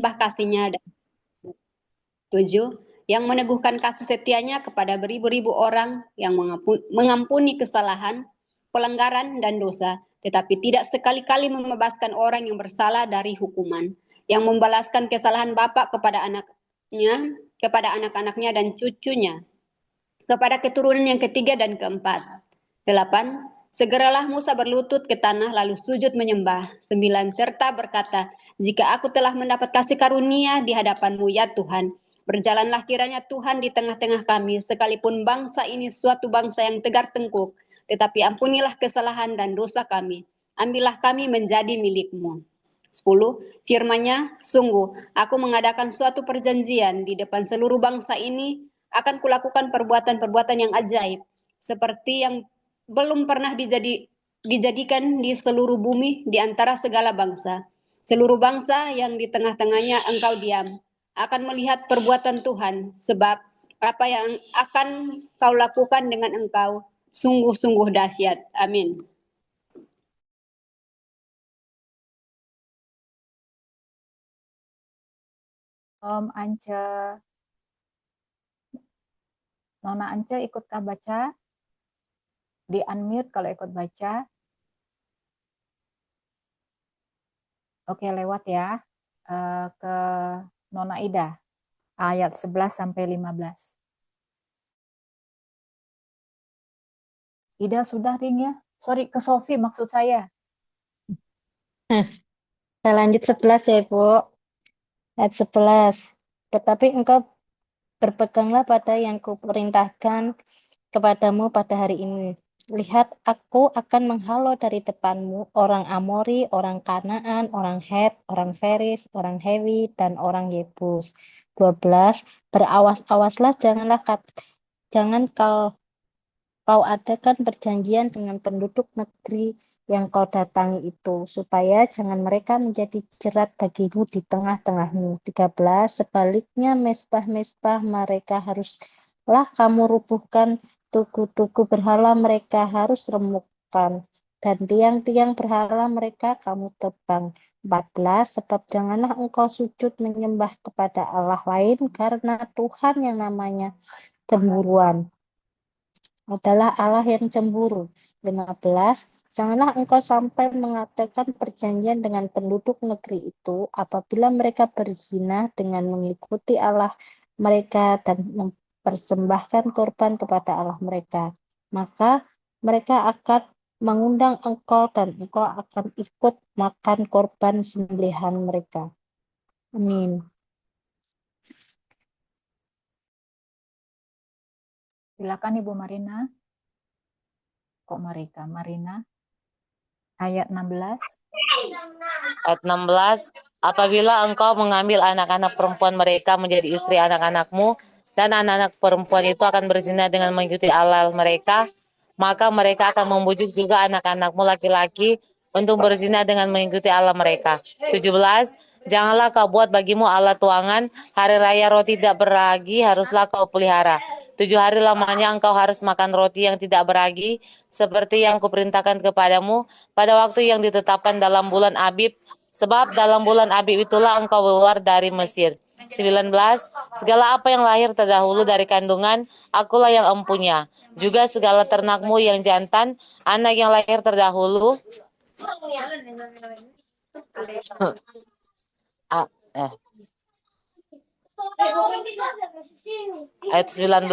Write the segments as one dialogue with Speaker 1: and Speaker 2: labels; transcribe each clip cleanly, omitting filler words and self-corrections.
Speaker 1: limpah kasihnya. 7. Yang meneguhkan kasih setianya kepada beribu-ribu orang yang mengampuni kesalahan, pelanggaran, dan dosa, tetapi tidak sekali-kali membebaskan orang yang bersalah dari hukuman, yang membalaskan kesalahan bapa kepada anaknya, kepada anak-anaknya dan cucunya, kepada keturunan yang ketiga dan keempat. 8. Segeralah Musa berlutut ke tanah lalu sujud menyembah. 9. Serta berkata, jika aku telah mendapat kasih karunia di hadapanmu ya Tuhan, berjalanlah kiranya Tuhan di tengah-tengah kami, sekalipun bangsa ini suatu bangsa yang tegar tengkuk, tetapi ampunilah kesalahan dan dosa kami. Ambillah kami menjadi milik-Mu. 10. Firman-Nya, sungguh, aku mengadakan suatu perjanjian di depan seluruh bangsa ini, akan kulakukan perbuatan-perbuatan yang ajaib, seperti yang belum pernah dijadikan di seluruh bumi di antara segala bangsa. Seluruh bangsa yang di tengah-tengahnya engkau diam akan melihat perbuatan Tuhan, sebab apa yang akan kau lakukan dengan engkau sungguh-sungguh dahsyat. Amin.
Speaker 2: Om Ance, Nona Ance ikutkah baca? Di unmute kalau ikut baca. Oke, lewat ya. Ke Nona Ida, ayat 11 sampai 15. Ida sudah ring ya? Sorry, ke Sofi maksud saya.
Speaker 3: Saya lanjut 11 ya, Ibu. Ayat 11. Tetapi engkau berpeganglah pada yang kuperintahkan kepadamu pada hari ini. Lihat, aku akan menghalau dari depanmu orang Amori, orang Kanaan, orang Het, orang Feris, orang Hewi, dan orang Yebus. 12. Berawas-awaslah, jangan kau adakan perjanjian dengan penduduk negeri yang kau datangi itu, supaya jangan mereka menjadi jerat bagimu di tengah-tengahmu. 13. Sebaliknya, mesbah-mesbah mereka haruslah kamu rubuhkan, tugu-tugu berhala mereka harus remukkan, dan tiang-tiang berhala mereka kamu tebang. 14. Sebab janganlah engkau sujud menyembah kepada Allah lain, karena Tuhan yang namanya cemburuan adalah Allah yang cemburu. 15. Janganlah engkau sampai mengatakan perjanjian dengan penduduk negeri itu apabila mereka berzina dengan mengikuti Allah mereka dan mempersembahkan korban kepada Allah mereka. Maka mereka akan mengundang engkau dan engkau akan ikut makan korban sembelihan mereka. Amin.
Speaker 2: Silakan Ibu Marina. Kok Marina? Ayat 16.
Speaker 4: Ayat 16, apabila engkau mengambil anak-anak perempuan mereka menjadi istri anak-anakmu, dan anak-anak perempuan itu akan berzina dengan mengikuti Allah mereka, maka mereka akan membujuk juga anak-anakmu laki-laki untuk berzina dengan mengikuti Allah mereka. 17, janganlah kau buat bagimu Allah tuangan, hari raya roti tidak beragi haruslah kau pelihara. 7 hari lamanya engkau harus makan roti yang tidak beragi, seperti yang kuperintahkan kepadamu pada waktu yang ditetapkan dalam bulan Abib, sebab dalam bulan Abib itulah engkau keluar dari Mesir. 19. Segala apa yang lahir terdahulu dari kandungan, akulah yang empunya. Juga segala ternakmu yang jantan, anak yang lahir terdahulu, ayat 19,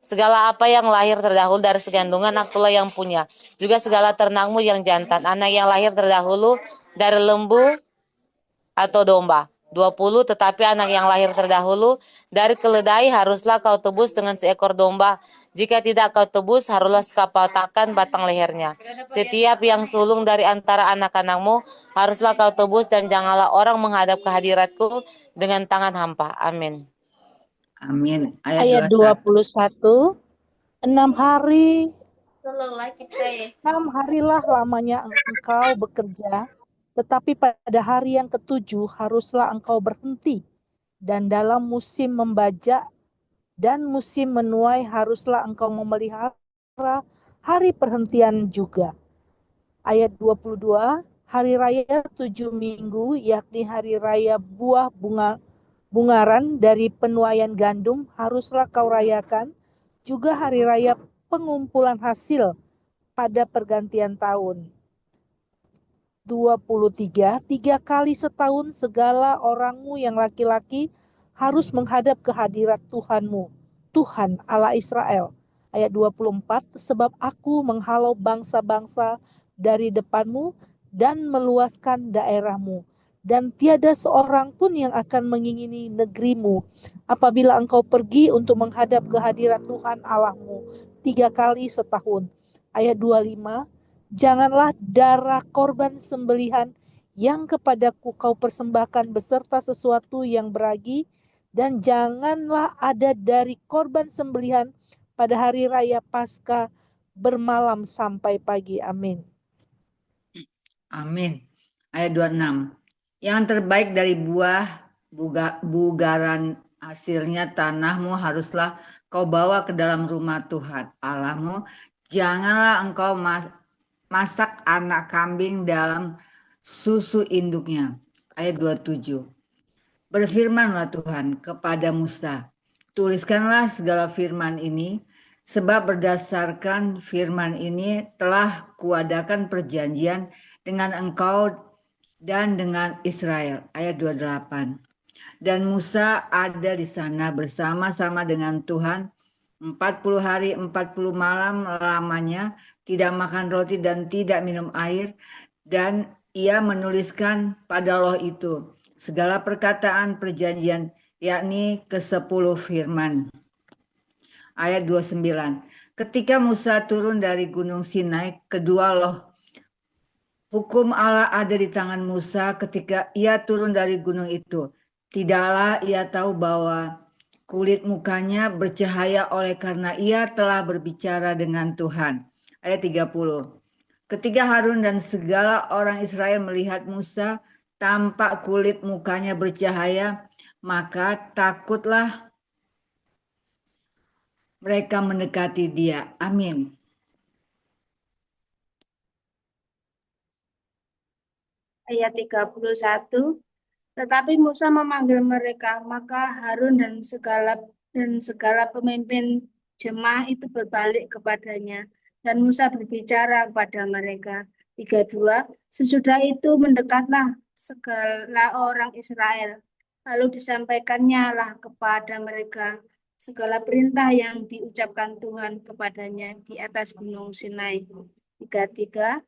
Speaker 4: segala apa yang lahir terdahulu dari segandungan akulah yang punya. Juga segala ternakmu yang jantan, anak yang lahir terdahulu dari lembu atau domba. 20, tetapi anak yang lahir terdahulu dari keledai haruslah kau tebus dengan seekor domba. Jika tidak kau tebus, haruslah kau patahkan batang lehernya. Setiap yang sulung dari antara anak-anakmu haruslah kau tebus, dan janganlah orang menghadap ke hadiratku dengan tangan hampa. Amin.
Speaker 5: Amin.
Speaker 6: Ayat 21. 6 hari, 6 harilah lamanya engkau bekerja, tetapi pada hari yang ketujuh haruslah engkau berhenti. Dan dalam musim membajak dan musim menuai haruslah engkau memelihara hari perhentian juga. Ayat 22. Hari raya 7 minggu, yakni hari raya buah bungaran dari penuaian gandum, haruslah kau rayakan. Juga hari raya pengumpulan hasil pada pergantian tahun. 23, 3 kali setahun segala orangmu yang laki-laki harus menghadap ke hadirat Tuhanmu, Tuhan Allah Israel. Ayat 24, sebab aku menghalau bangsa-bangsa dari depanmu dan meluaskan daerahmu, dan tiada seorang pun yang akan mengingini negerimu apabila engkau pergi untuk menghadap ke hadirat Tuhan Allahmu 3 kali setahun. Ayat 25, janganlah darah korban sembelihan yang kepadaku kau persembahkan beserta sesuatu yang beragi, dan janganlah ada dari korban sembelihan pada hari raya Paskah bermalam sampai pagi. Amin.
Speaker 5: Amin. Ayat 26. Yang terbaik dari buah bugaran hasilnya tanahmu haruslah kau bawa ke dalam rumah Tuhan Allahmu. Janganlah engkau masak anak kambing dalam susu induknya. Ayat 27. Berfirmanlah Tuhan kepada Musa, tuliskanlah segala firman ini, sebab berdasarkan firman ini telah kuadakan perjanjian dengan engkau dan dengan Israel. Ayat 28. Dan Musa ada di sana bersama-sama dengan Tuhan 40 hari 40 malam lamanya, tidak makan roti dan tidak minum air, dan ia menuliskan pada loh itu segala perkataan perjanjian, yakni ke-10 firman. Ayat 29. Ketika Musa turun dari gunung Sinai, kedua loh hukum Allah ada di tangan Musa ketika ia turun dari gunung itu. Tidaklah ia tahu bahwa kulit mukanya bercahaya oleh karena ia telah berbicara dengan Tuhan. Ayat 30. Ketika Harun dan segala orang Israel melihat Musa, tampak kulit mukanya bercahaya, maka takutlah mereka mendekati dia. Amin.
Speaker 7: Ayat 31. Tetapi Musa memanggil mereka, maka Harun dan segala pemimpin jemaah itu berbalik kepadanya, dan Musa berbicara kepada mereka. 32. Sesudah itu mendekatlah segala orang Israel, lalu disampaikannya lah kepada mereka segala perintah yang diucapkan Tuhan kepadanya di atas gunung Sinai. 33.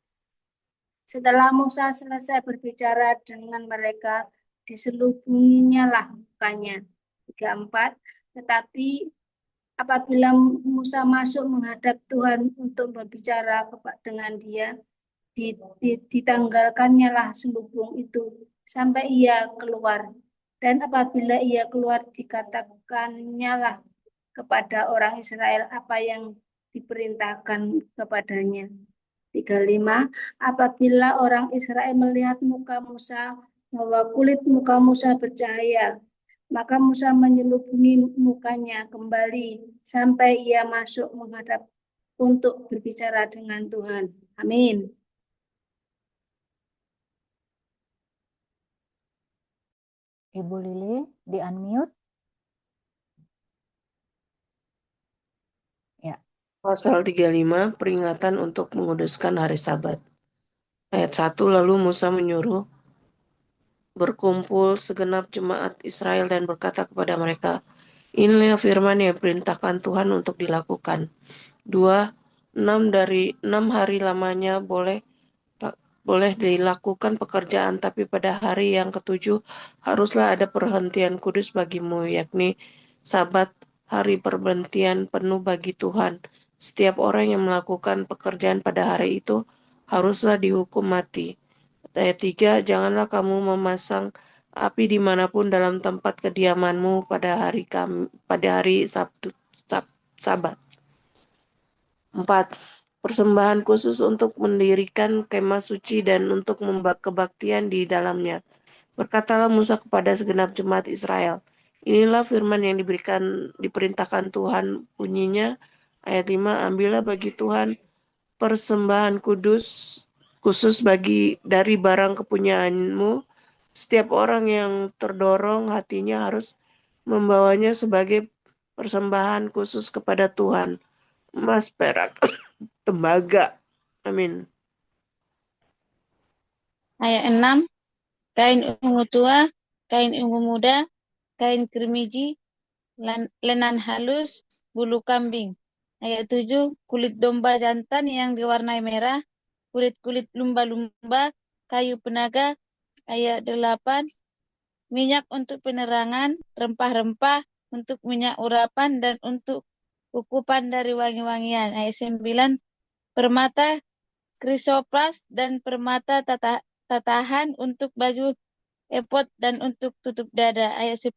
Speaker 7: Setelah Musa selesai berbicara dengan mereka, diselubunginya lah mukanya. 34. Tetapi apabila Musa masuk menghadap Tuhan untuk berbicara dengan dia, ditanggalkannya lah selubung itu sampai ia keluar. Dan apabila ia keluar, dikatakannya lah kepada orang Israel apa yang diperintahkan kepadanya. 35. Apabila orang Israel melihat muka Musa, bahwa kulit muka Musa bercahaya, maka Musa menyelubungi mukanya kembali sampai ia masuk menghadap untuk berbicara dengan Tuhan. Amin.
Speaker 2: Ibu Lili, di-unmute. Ya.
Speaker 8: Pasal 35, peringatan untuk menguduskan hari Sabat. Ayat 1, lalu Musa menyuruh berkumpul segenap jemaat Israel dan berkata kepada mereka, inilah firman yang perintahkan Tuhan untuk dilakukan. 2, 6 hari lamanya boleh dilakukan pekerjaan, tapi pada hari yang ke-7 haruslah ada perhentian kudus bagimu, yakni Sabat, hari perhentian penuh bagi Tuhan. Setiap orang yang melakukan pekerjaan pada hari itu haruslah dihukum mati. Ayat 3, janganlah kamu memasang api dimanapun dalam tempat kediamanmu pada hari Sabtu, Sabat. 4. Persembahan khusus untuk mendirikan kemah suci dan untuk kebaktian di dalamnya. Berkatalah Musa kepada segenap jemaat Israel, inilah firman yang diperintahkan Tuhan, bunyinya. Ayat 5, ambillah bagi Tuhan persembahan kudus khusus dari barang kepunyaanmu. Setiap orang yang terdorong hatinya harus membawanya sebagai persembahan khusus kepada Tuhan. Emas, perak, tembaga. Amin.
Speaker 9: Ayat 6, kain ungu tua, kain ungu muda, kain kirmiji, lenan halus, bulu kambing. Ayat 7, kulit domba jantan yang diwarnai merah, kulit-kulit lumba-lumba, kayu penaga. Ayat 8, minyak untuk penerangan, rempah-rempah untuk minyak urapan dan untuk ukupan dari wangi-wangian. Ayat 9, permata krisopras dan permata tatahan untuk baju efod dan untuk tutup dada. Ayat 10,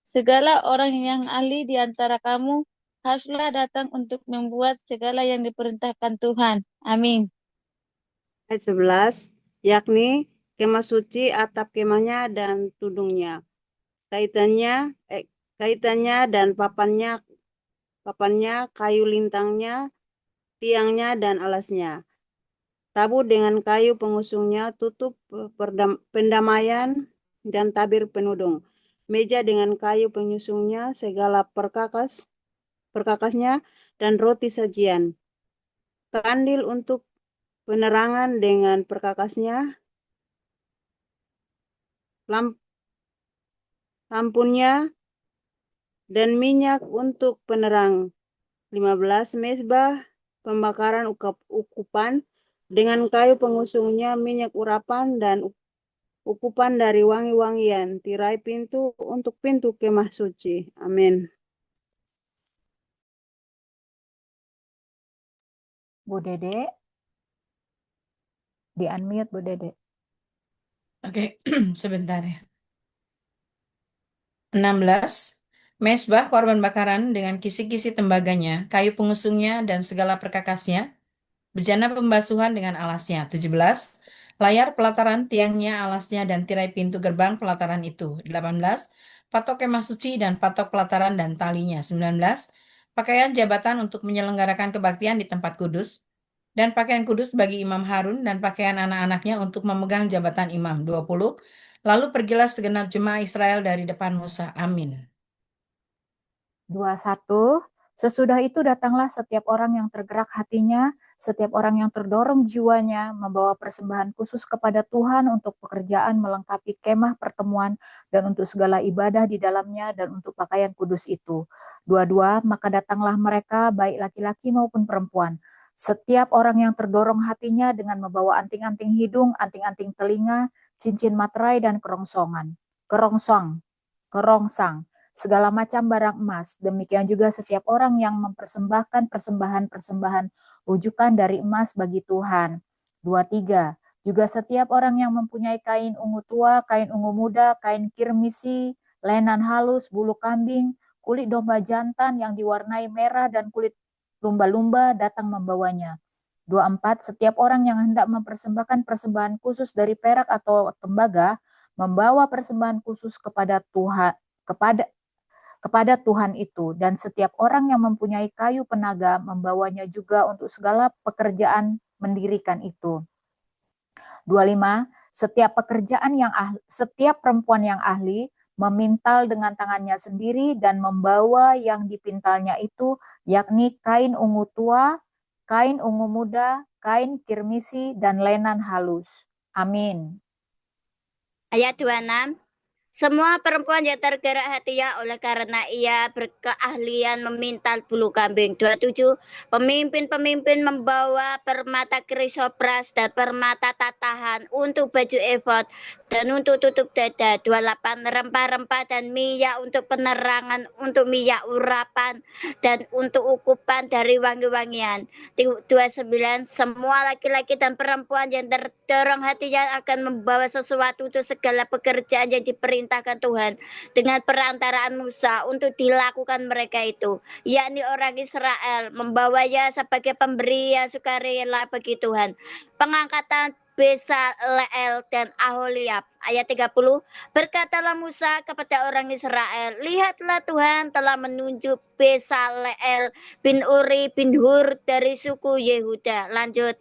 Speaker 9: segala orang yang ahli di antara kamu haruslah datang untuk membuat segala yang diperintahkan Tuhan. Amin.
Speaker 10: Ayat 11, yakni kemah suci, atap kemahnya dan tudungnya, kaitannya dan papannya, kayu lintangnya, tiangnya dan alasnya, tabu dengan kayu pengusungnya, tutup pendamaian dan tabir penudung, meja dengan kayu pengusungnya, segala perkakasnya dan roti sajian, kandil untuk penerangan dengan perkakasnya, lampunnya dan minyak untuk penerang. 15, mezbah pembakaran ukupan dengan kayu pengusungnya, minyak urapan dan ukupan dari wangi-wangian, tirai pintu untuk pintu kemah suci. Amin.
Speaker 2: Bu Dede, di unmute Bu Dede.
Speaker 11: Oke, sebentar ya. 16. Mezbah korban bakaran dengan kisi-kisi tembaganya, kayu pengusungnya dan segala perkakasnya, bejana pembasuhan dengan alasnya. 17. Layar pelataran, tiangnya, alasnya, dan tirai pintu gerbang pelataran itu. 18. Patok kemah suci dan patok pelataran dan talinya. 19. Pakaian jabatan untuk menyelenggarakan kebaktian di tempat kudus, dan pakaian kudus bagi Imam Harun dan pakaian anak-anaknya untuk memegang jabatan imam. 20. Lalu pergilah segenap jemaah Israel dari depan Musa. Amin.
Speaker 2: 21, sesudah itu datanglah setiap orang yang tergerak hatinya, setiap orang yang terdorong jiwanya, membawa persembahan khusus kepada Tuhan untuk pekerjaan melengkapi kemah pertemuan dan untuk segala ibadah di dalamnya dan untuk pakaian kudus itu. 22, maka datanglah mereka, baik laki-laki maupun perempuan, setiap orang yang terdorong hatinya dengan membawa anting-anting hidung, anting-anting telinga, cincin materai, dan kerongsang, segala macam barang emas. Demikian juga setiap orang yang mempersembahkan persembahan ujukan dari emas bagi Tuhan. 23. Juga setiap orang yang mempunyai kain ungu tua, kain ungu muda, kain kirmisi, lenan halus, bulu kambing, kulit domba jantan yang diwarnai merah dan kulit lumba-lumba datang membawanya. 24. Setiap orang yang hendak mempersembahkan persembahan khusus dari perak atau tembaga, membawa persembahan khusus kepada Tuhan itu, dan setiap orang yang mempunyai kayu penaga membawanya juga untuk segala pekerjaan mendirikan itu. 25. Setiap perempuan yang ahli memintal dengan tangannya sendiri dan membawa yang dipintalnya itu, yakni kain ungu tua, kain ungu muda, kain kirmisi, dan lenan halus. Amin.
Speaker 12: Ayat 26. Semua perempuan yang tergerak hatinya oleh karena ia berkeahlian memintal bulu kambing. 27. Pemimpin-pemimpin membawa permata krisopras dan permata tatahan untuk baju efod dan untuk tutup dada. 28. Rempah-rempah dan minyak untuk penerangan, untuk minyak urapan dan untuk ukupan dari wangi-wangian. 29. Semua laki-laki dan perempuan yang terdorong hatinya akan membawa sesuatu untuk segala pekerjaan yang diperintahkan Tuhan dengan perantaraan Musa untuk dilakukan mereka itu, yakni orang Israel, membawanya sebagai pemberian sukarela bagi Tuhan. Pengangkatan Bezaleel dan Aholiab. Ayat 30, berkatalah Musa kepada orang Israel, lihatlah Tuhan telah menunjuk Bezaleel bin Uri bin Hur dari suku Yehuda. Lanjut.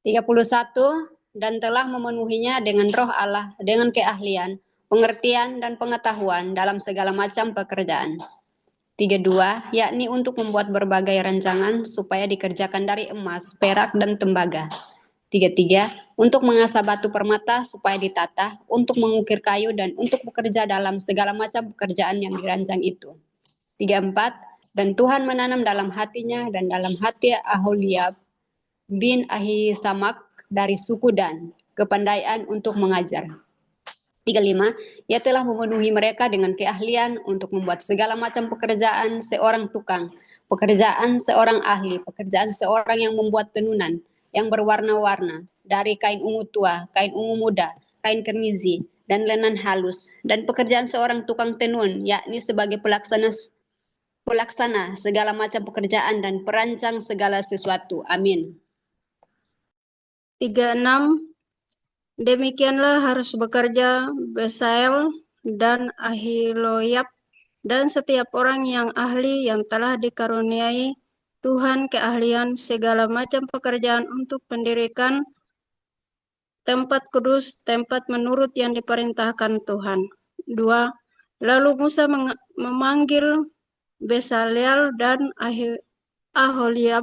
Speaker 1: 31, dan telah memenuhinya dengan roh Allah, dengan keahlian, pengertian, dan pengetahuan dalam segala macam pekerjaan. 32, yakni untuk membuat berbagai rancangan supaya dikerjakan dari emas, perak, dan tembaga. 33, untuk mengasah batu permata supaya ditata, untuk mengukir kayu, dan untuk bekerja dalam segala macam pekerjaan yang dirancang itu. 34, dan Tuhan menanam dalam hatinya dan dalam hati Aholiab bin Ahisamak dari suku Dan kepandaian untuk mengajar. 35, ia telah memenuhi mereka dengan keahlian untuk membuat segala macam pekerjaan seorang tukang, pekerjaan seorang ahli, pekerjaan seorang yang membuat tenunan yang berwarna-warna dari kain ungu tua, kain ungu muda, kain kermizi, dan lenan halus, dan pekerjaan seorang tukang tenun, yakni sebagai pelaksana segala macam pekerjaan dan perancang segala sesuatu. Amin.
Speaker 10: 36, demikianlah harus bekerja Besael dan Ahiloyab dan setiap orang yang ahli yang telah dikaruniai Tuhan keahlian segala macam pekerjaan untuk mendirikan tempat kudus, tempat menurut yang diperintahkan Tuhan. 2, lalu Musa memanggil Besaleel dan Aholiab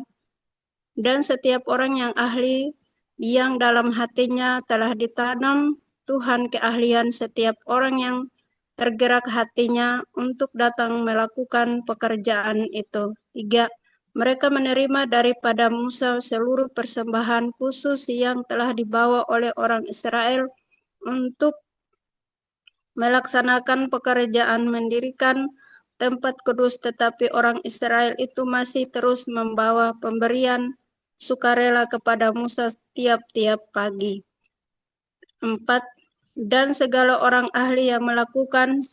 Speaker 10: dan setiap orang yang ahli yang dalam hatinya telah ditanam Tuhan keahlian setiap orang yang tergerak hatinya untuk datang melakukan pekerjaan itu. 3, mereka menerima daripada Musa seluruh persembahan khusus yang telah dibawa oleh orang Israel untuk melaksanakan pekerjaan mendirikan tempat kudus, tetapi orang Israel itu masih terus membawa pemberian sukarela kepada Musa tiap-tiap pagi. 4, dan segala orang ahli yang melakukan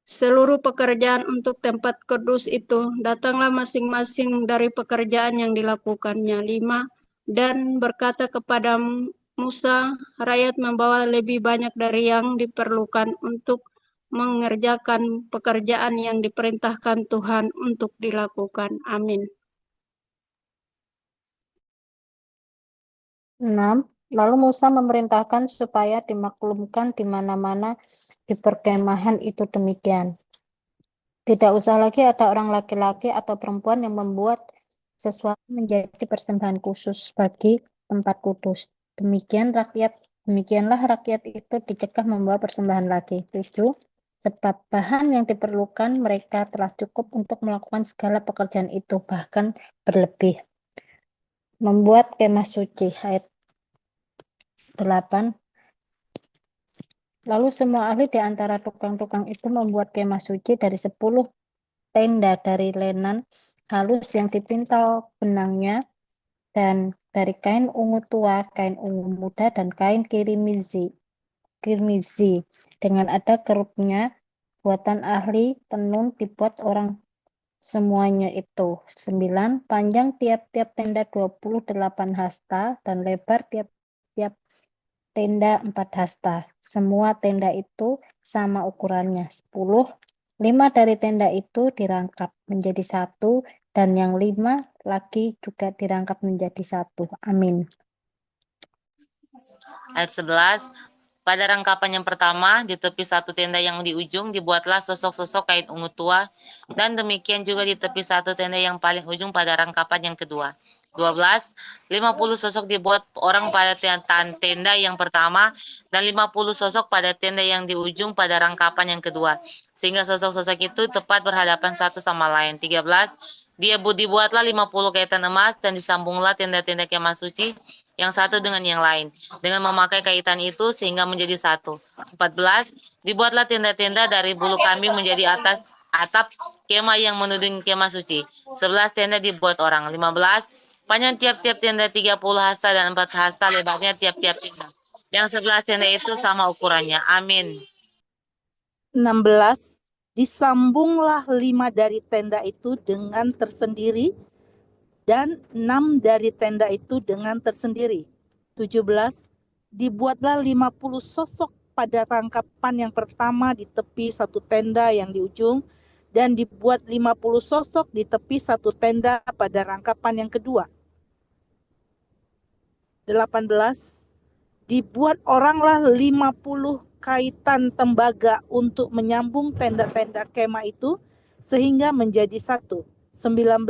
Speaker 10: seluruh pekerjaan untuk tempat kudus itu, datanglah masing-masing dari pekerjaan yang dilakukannya. 5, dan berkata kepada Musa, rakyat membawa lebih banyak dari yang diperlukan untuk mengerjakan pekerjaan yang diperintahkan Tuhan untuk dilakukan. Amin.
Speaker 3: 6. Lalu Musa memerintahkan supaya dimaklumkan di mana-mana di perkemahan itu demikian. Tidak usah lagi ada orang laki-laki atau perempuan yang membuat sesuatu menjadi persembahan khusus bagi tempat kudus. Demikianlah rakyat itu dicegah membawa persembahan lagi. 7. Sebab bahan yang diperlukan mereka telah cukup untuk melakukan segala pekerjaan itu, bahkan berlebih. Membuat kemah suci. Ayat 8. Lalu semua ahli di antara tukang-tukang itu membuat kemah suci dari 10 tenda dari lenan halus yang dipintal benangnya dan dari kain ungu tua, kain ungu muda, dan kain kirmizi dengan ada kerupnya buatan ahli tenun dibuat orang semuanya itu. 9. Panjang tiap-tiap tenda 28 hasta dan lebar tiap-tiap tenda 4 hasta. Semua tenda itu sama ukurannya. 10. 5 dari tenda itu dirangkap menjadi 1 dan yang 5 lagi juga dirangkap menjadi 1. Amin.
Speaker 4: Ayat 11. Pada rangkapan yang pertama, di tepi satu tenda yang di ujung, dibuatlah sosok-sosok kain ungu tua, dan demikian juga di tepi satu tenda yang paling ujung pada rangkapan yang kedua. 12. 50 sosok dibuat orang pada tenda yang pertama, dan 50 sosok pada tenda yang di ujung pada rangkapan yang kedua, sehingga sosok-sosok itu tepat berhadapan satu sama lain. 13. Dibuatlah 50 kaitan emas, dan disambunglah tenda-tenda kemah suci, yang satu dengan yang lain, dengan memakai kaitan itu sehingga menjadi satu. 14. Dibuatlah tenda-tenda dari bulu kambing menjadi atap kemah yang menuding kemah suci. 11 tenda dibuat orang. 15. Panjang tiap-tiap tenda 30 hasta dan 4 hasta lebarnya tiap-tiap tenda. Yang 11 tenda itu sama ukurannya. Amin.
Speaker 6: 16. Disambunglah 5 dari tenda itu dengan tersendiri dan 6 dari tenda itu dengan tersendiri. 17. Dibuatlah 50 sosok pada rangkapan yang pertama di tepi satu tenda yang di ujung, dan dibuat 50 sosok di tepi satu tenda pada rangkapan yang kedua. 18, dibuat oranglah 50 kaitan tembaga untuk menyambung tenda-tenda kemah itu sehingga menjadi satu. 19,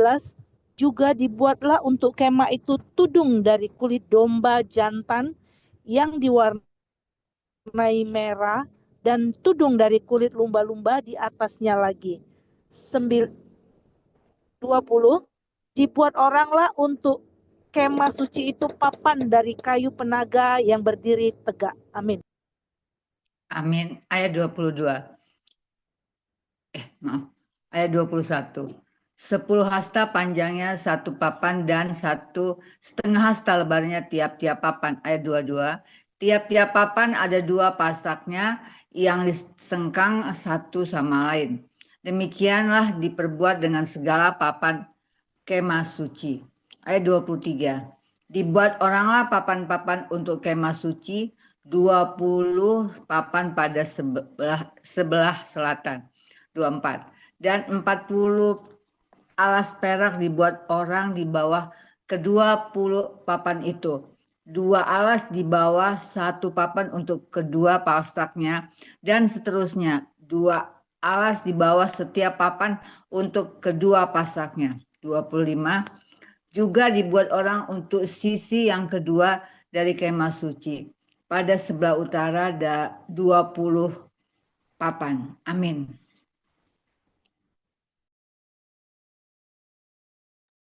Speaker 6: juga dibuatlah untuk kemah itu tudung dari kulit domba jantan yang diwarnai merah dan tudung dari kulit lumba-lumba di atasnya lagi. 20, dibuat oranglah untuk kemah suci itu papan dari kayu penaga yang berdiri tegak. Amin.
Speaker 5: Amin. Ayat 22. Ayat 21. 10 hasta panjangnya satu papan dan 1,5 hasta lebarnya tiap-tiap papan. Ayat 22. Tiap-tiap papan ada 2 pasaknya yang disengkang satu sama lain. Demikianlah diperbuat dengan segala papan kemah suci. Ayat 23. Dibuat oranglah papan-papan untuk kemah suci, 20 papan pada sebelah selatan. 24. Dan 40 alas perak dibuat orang di bawah ke-20 papan itu. 2 alas di bawah 1 papan untuk kedua pasaknya, dan seterusnya. 2 alas di bawah setiap papan untuk kedua pasaknya. 25. Juga dibuat orang untuk sisi yang kedua dari kemah suci. Pada sebelah utara ada 20 papan. Amin.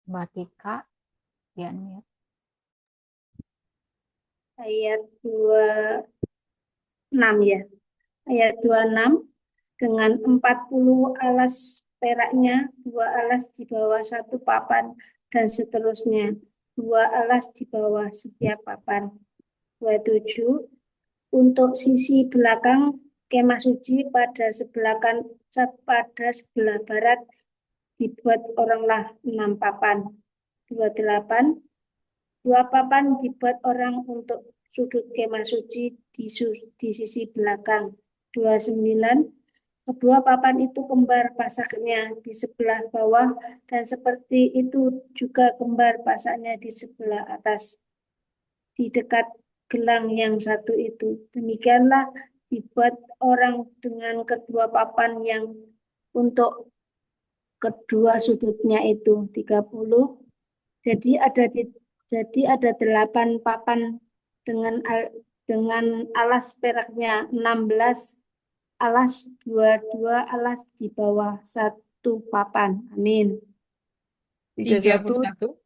Speaker 2: Mbak Tika, ya nih.
Speaker 7: Ayat 26 ya. Ayat 26, dengan 40 alas peraknya, 2 alas di bawah 1 papan, dan seterusnya. 2 alas di bawah setiap papan. 27, untuk sisi belakang kemah suci pada sebelah barat dibuat oranglah 6 papan. 28, 2 papan dibuat orang untuk sudut kemah suci di sisi belakang. 29, kedua papan itu kembar pasaknya di sebelah bawah, dan seperti itu juga kembar pasaknya di sebelah atas, di dekat gelang yang satu itu. Demikianlah dibuat orang dengan kedua papan yang untuk kedua sudutnya itu. 30. Jadi ada 8 papan dengan alas peraknya, 16 alas, 22 alas di bawah 1 papan. Amin.
Speaker 11: 31.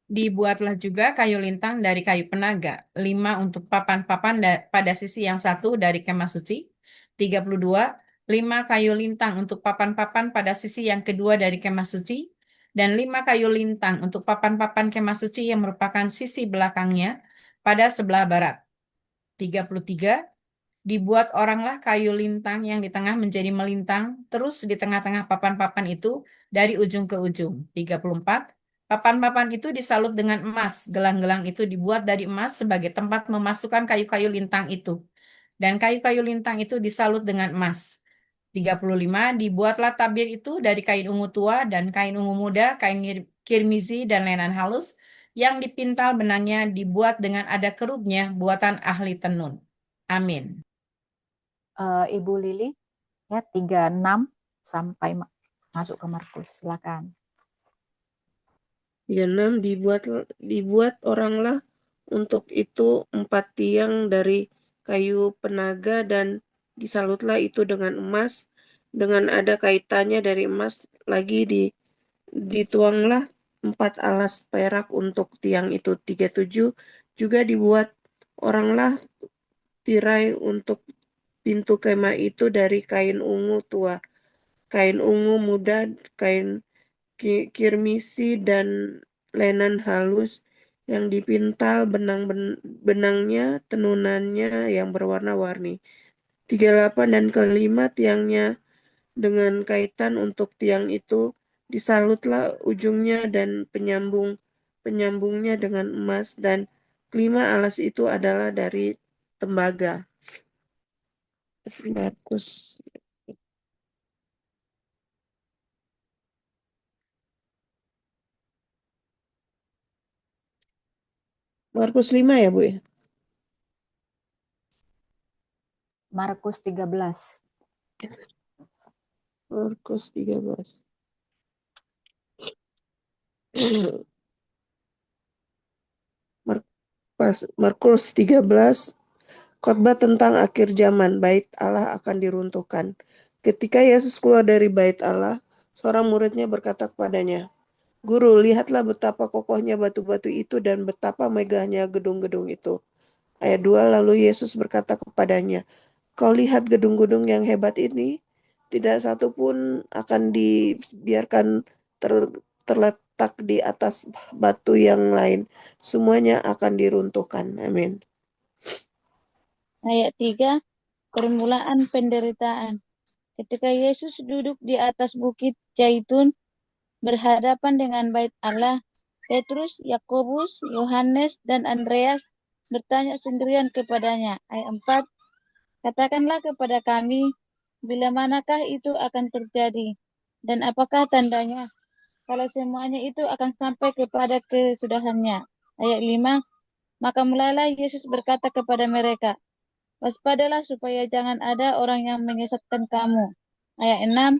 Speaker 11: Dibuatlah juga kayu lintang dari kayu penaga, 5 untuk papan-papan pada sisi yang satu dari kemah suci. 32. 5 kayu lintang untuk papan-papan pada sisi yang kedua dari kemah suci, dan 5 kayu lintang untuk papan-papan kemah suci yang merupakan sisi belakangnya pada sebelah barat. 33. Dibuat oranglah kayu lintang yang di tengah menjadi melintang, terus di tengah-tengah papan-papan itu dari ujung ke ujung. 34. Papan-papan itu disalut dengan emas. Gelang-gelang itu dibuat dari emas sebagai tempat memasukkan kayu-kayu lintang itu. Dan kayu-kayu lintang itu disalut dengan emas. 35. Dibuatlah tabir itu dari kain ungu tua dan kain ungu muda, kain kirmizi dan lenan halus, yang dipintal benangnya dibuat dengan ada kerubnya buatan ahli tenun. Amin.
Speaker 2: Ibu Lili, ya 36 sampai masuk ke Markus. Silakan.
Speaker 8: 36. Dibuat oranglah untuk itu 4 tiang dari kayu penaga, dan disalutlah itu dengan emas, dengan ada kaitannya dari emas lagi. Dituanglah 4 alas perak untuk tiang itu. 37. Juga dibuat oranglah tirai untuk pintu kemah itu dari kain ungu tua, kain ungu muda, kain kirmisi dan lenan halus yang dipintal benangnya, tenunannya yang berwarna-warni. 38. Dan kelima, tiangnya dengan kaitan untuk tiang itu disalutlah ujungnya dan penyambungnya dengan emas, dan kelima alas itu adalah dari tembaga. Markus. Markus 5 ya, Bu ya?
Speaker 2: Markus 13.
Speaker 8: Markus 13. Markus 13, khotbah tentang akhir zaman, bait Allah akan diruntuhkan. Ketika Yesus keluar dari bait Allah, seorang muridnya berkata kepadanya, "Guru, lihatlah betapa kokohnya batu-batu itu dan betapa megahnya gedung-gedung itu." Ayat 2, lalu Yesus berkata kepadanya, "Kau lihat gedung-gedung yang hebat ini? Tidak satu pun akan dibiarkan terletak di atas batu yang lain. Semuanya akan diruntuhkan." Amin.
Speaker 9: Ayat 3, permulaan penderitaan. Ketika Yesus duduk di atas bukit Zaitun berhadapan dengan bait Allah, Petrus, Yakobus, Yohanes, dan Andreas bertanya sendirian kepadanya. Ayat 4, katakanlah kepada kami, bila manakah itu akan terjadi, dan apakah tandanya, kalau semuanya itu akan sampai kepada kesudahannya. Ayat 5, maka mulailah Yesus berkata kepada mereka, waspadalah supaya jangan ada orang yang menyesatkan kamu. Ayat 6,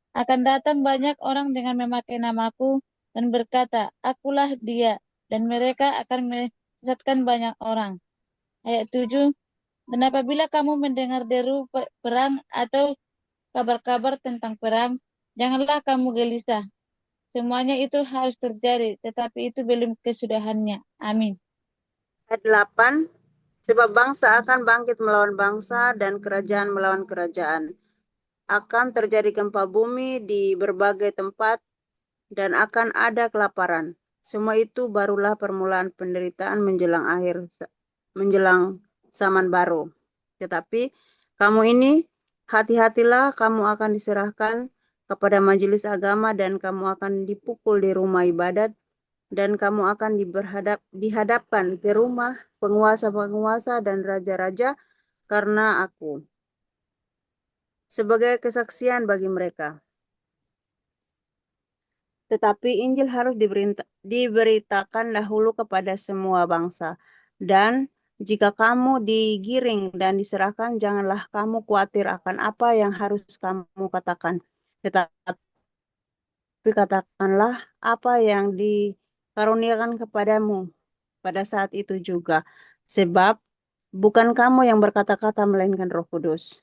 Speaker 9: akan datang banyak orang dengan memakai namaku dan berkata, akulah dia, dan mereka akan menyesatkan banyak orang. Ayat 7, dan apabila kamu mendengar deru perang atau kabar-kabar tentang perang, janganlah kamu gelisah. Semuanya itu harus terjadi, tetapi itu belum kesudahannya. Amin.
Speaker 10: Ayat 8, sebab bangsa akan bangkit melawan bangsa dan kerajaan melawan kerajaan. Akan terjadi gempa bumi di berbagai tempat dan akan ada kelaparan. Semua itu barulah permulaan penderitaan menjelang zaman baru. Tetapi kamu ini, hati-hatilah, kamu akan diserahkan kepada majelis agama dan kamu akan dipukul di rumah ibadat dan kamu akan dihadapkan ke rumah penguasa-penguasa dan raja-raja karena aku, sebagai kesaksian bagi mereka. Tetapi Injil harus diberitakan dahulu kepada semua bangsa. Dan jika kamu digiring dan diserahkan, janganlah kamu khawatir akan apa yang harus kamu katakan. Tetapi katakanlah apa yang dikaruniakan kepadamu pada saat itu juga. Sebab bukan kamu yang berkata-kata, melainkan Roh Kudus.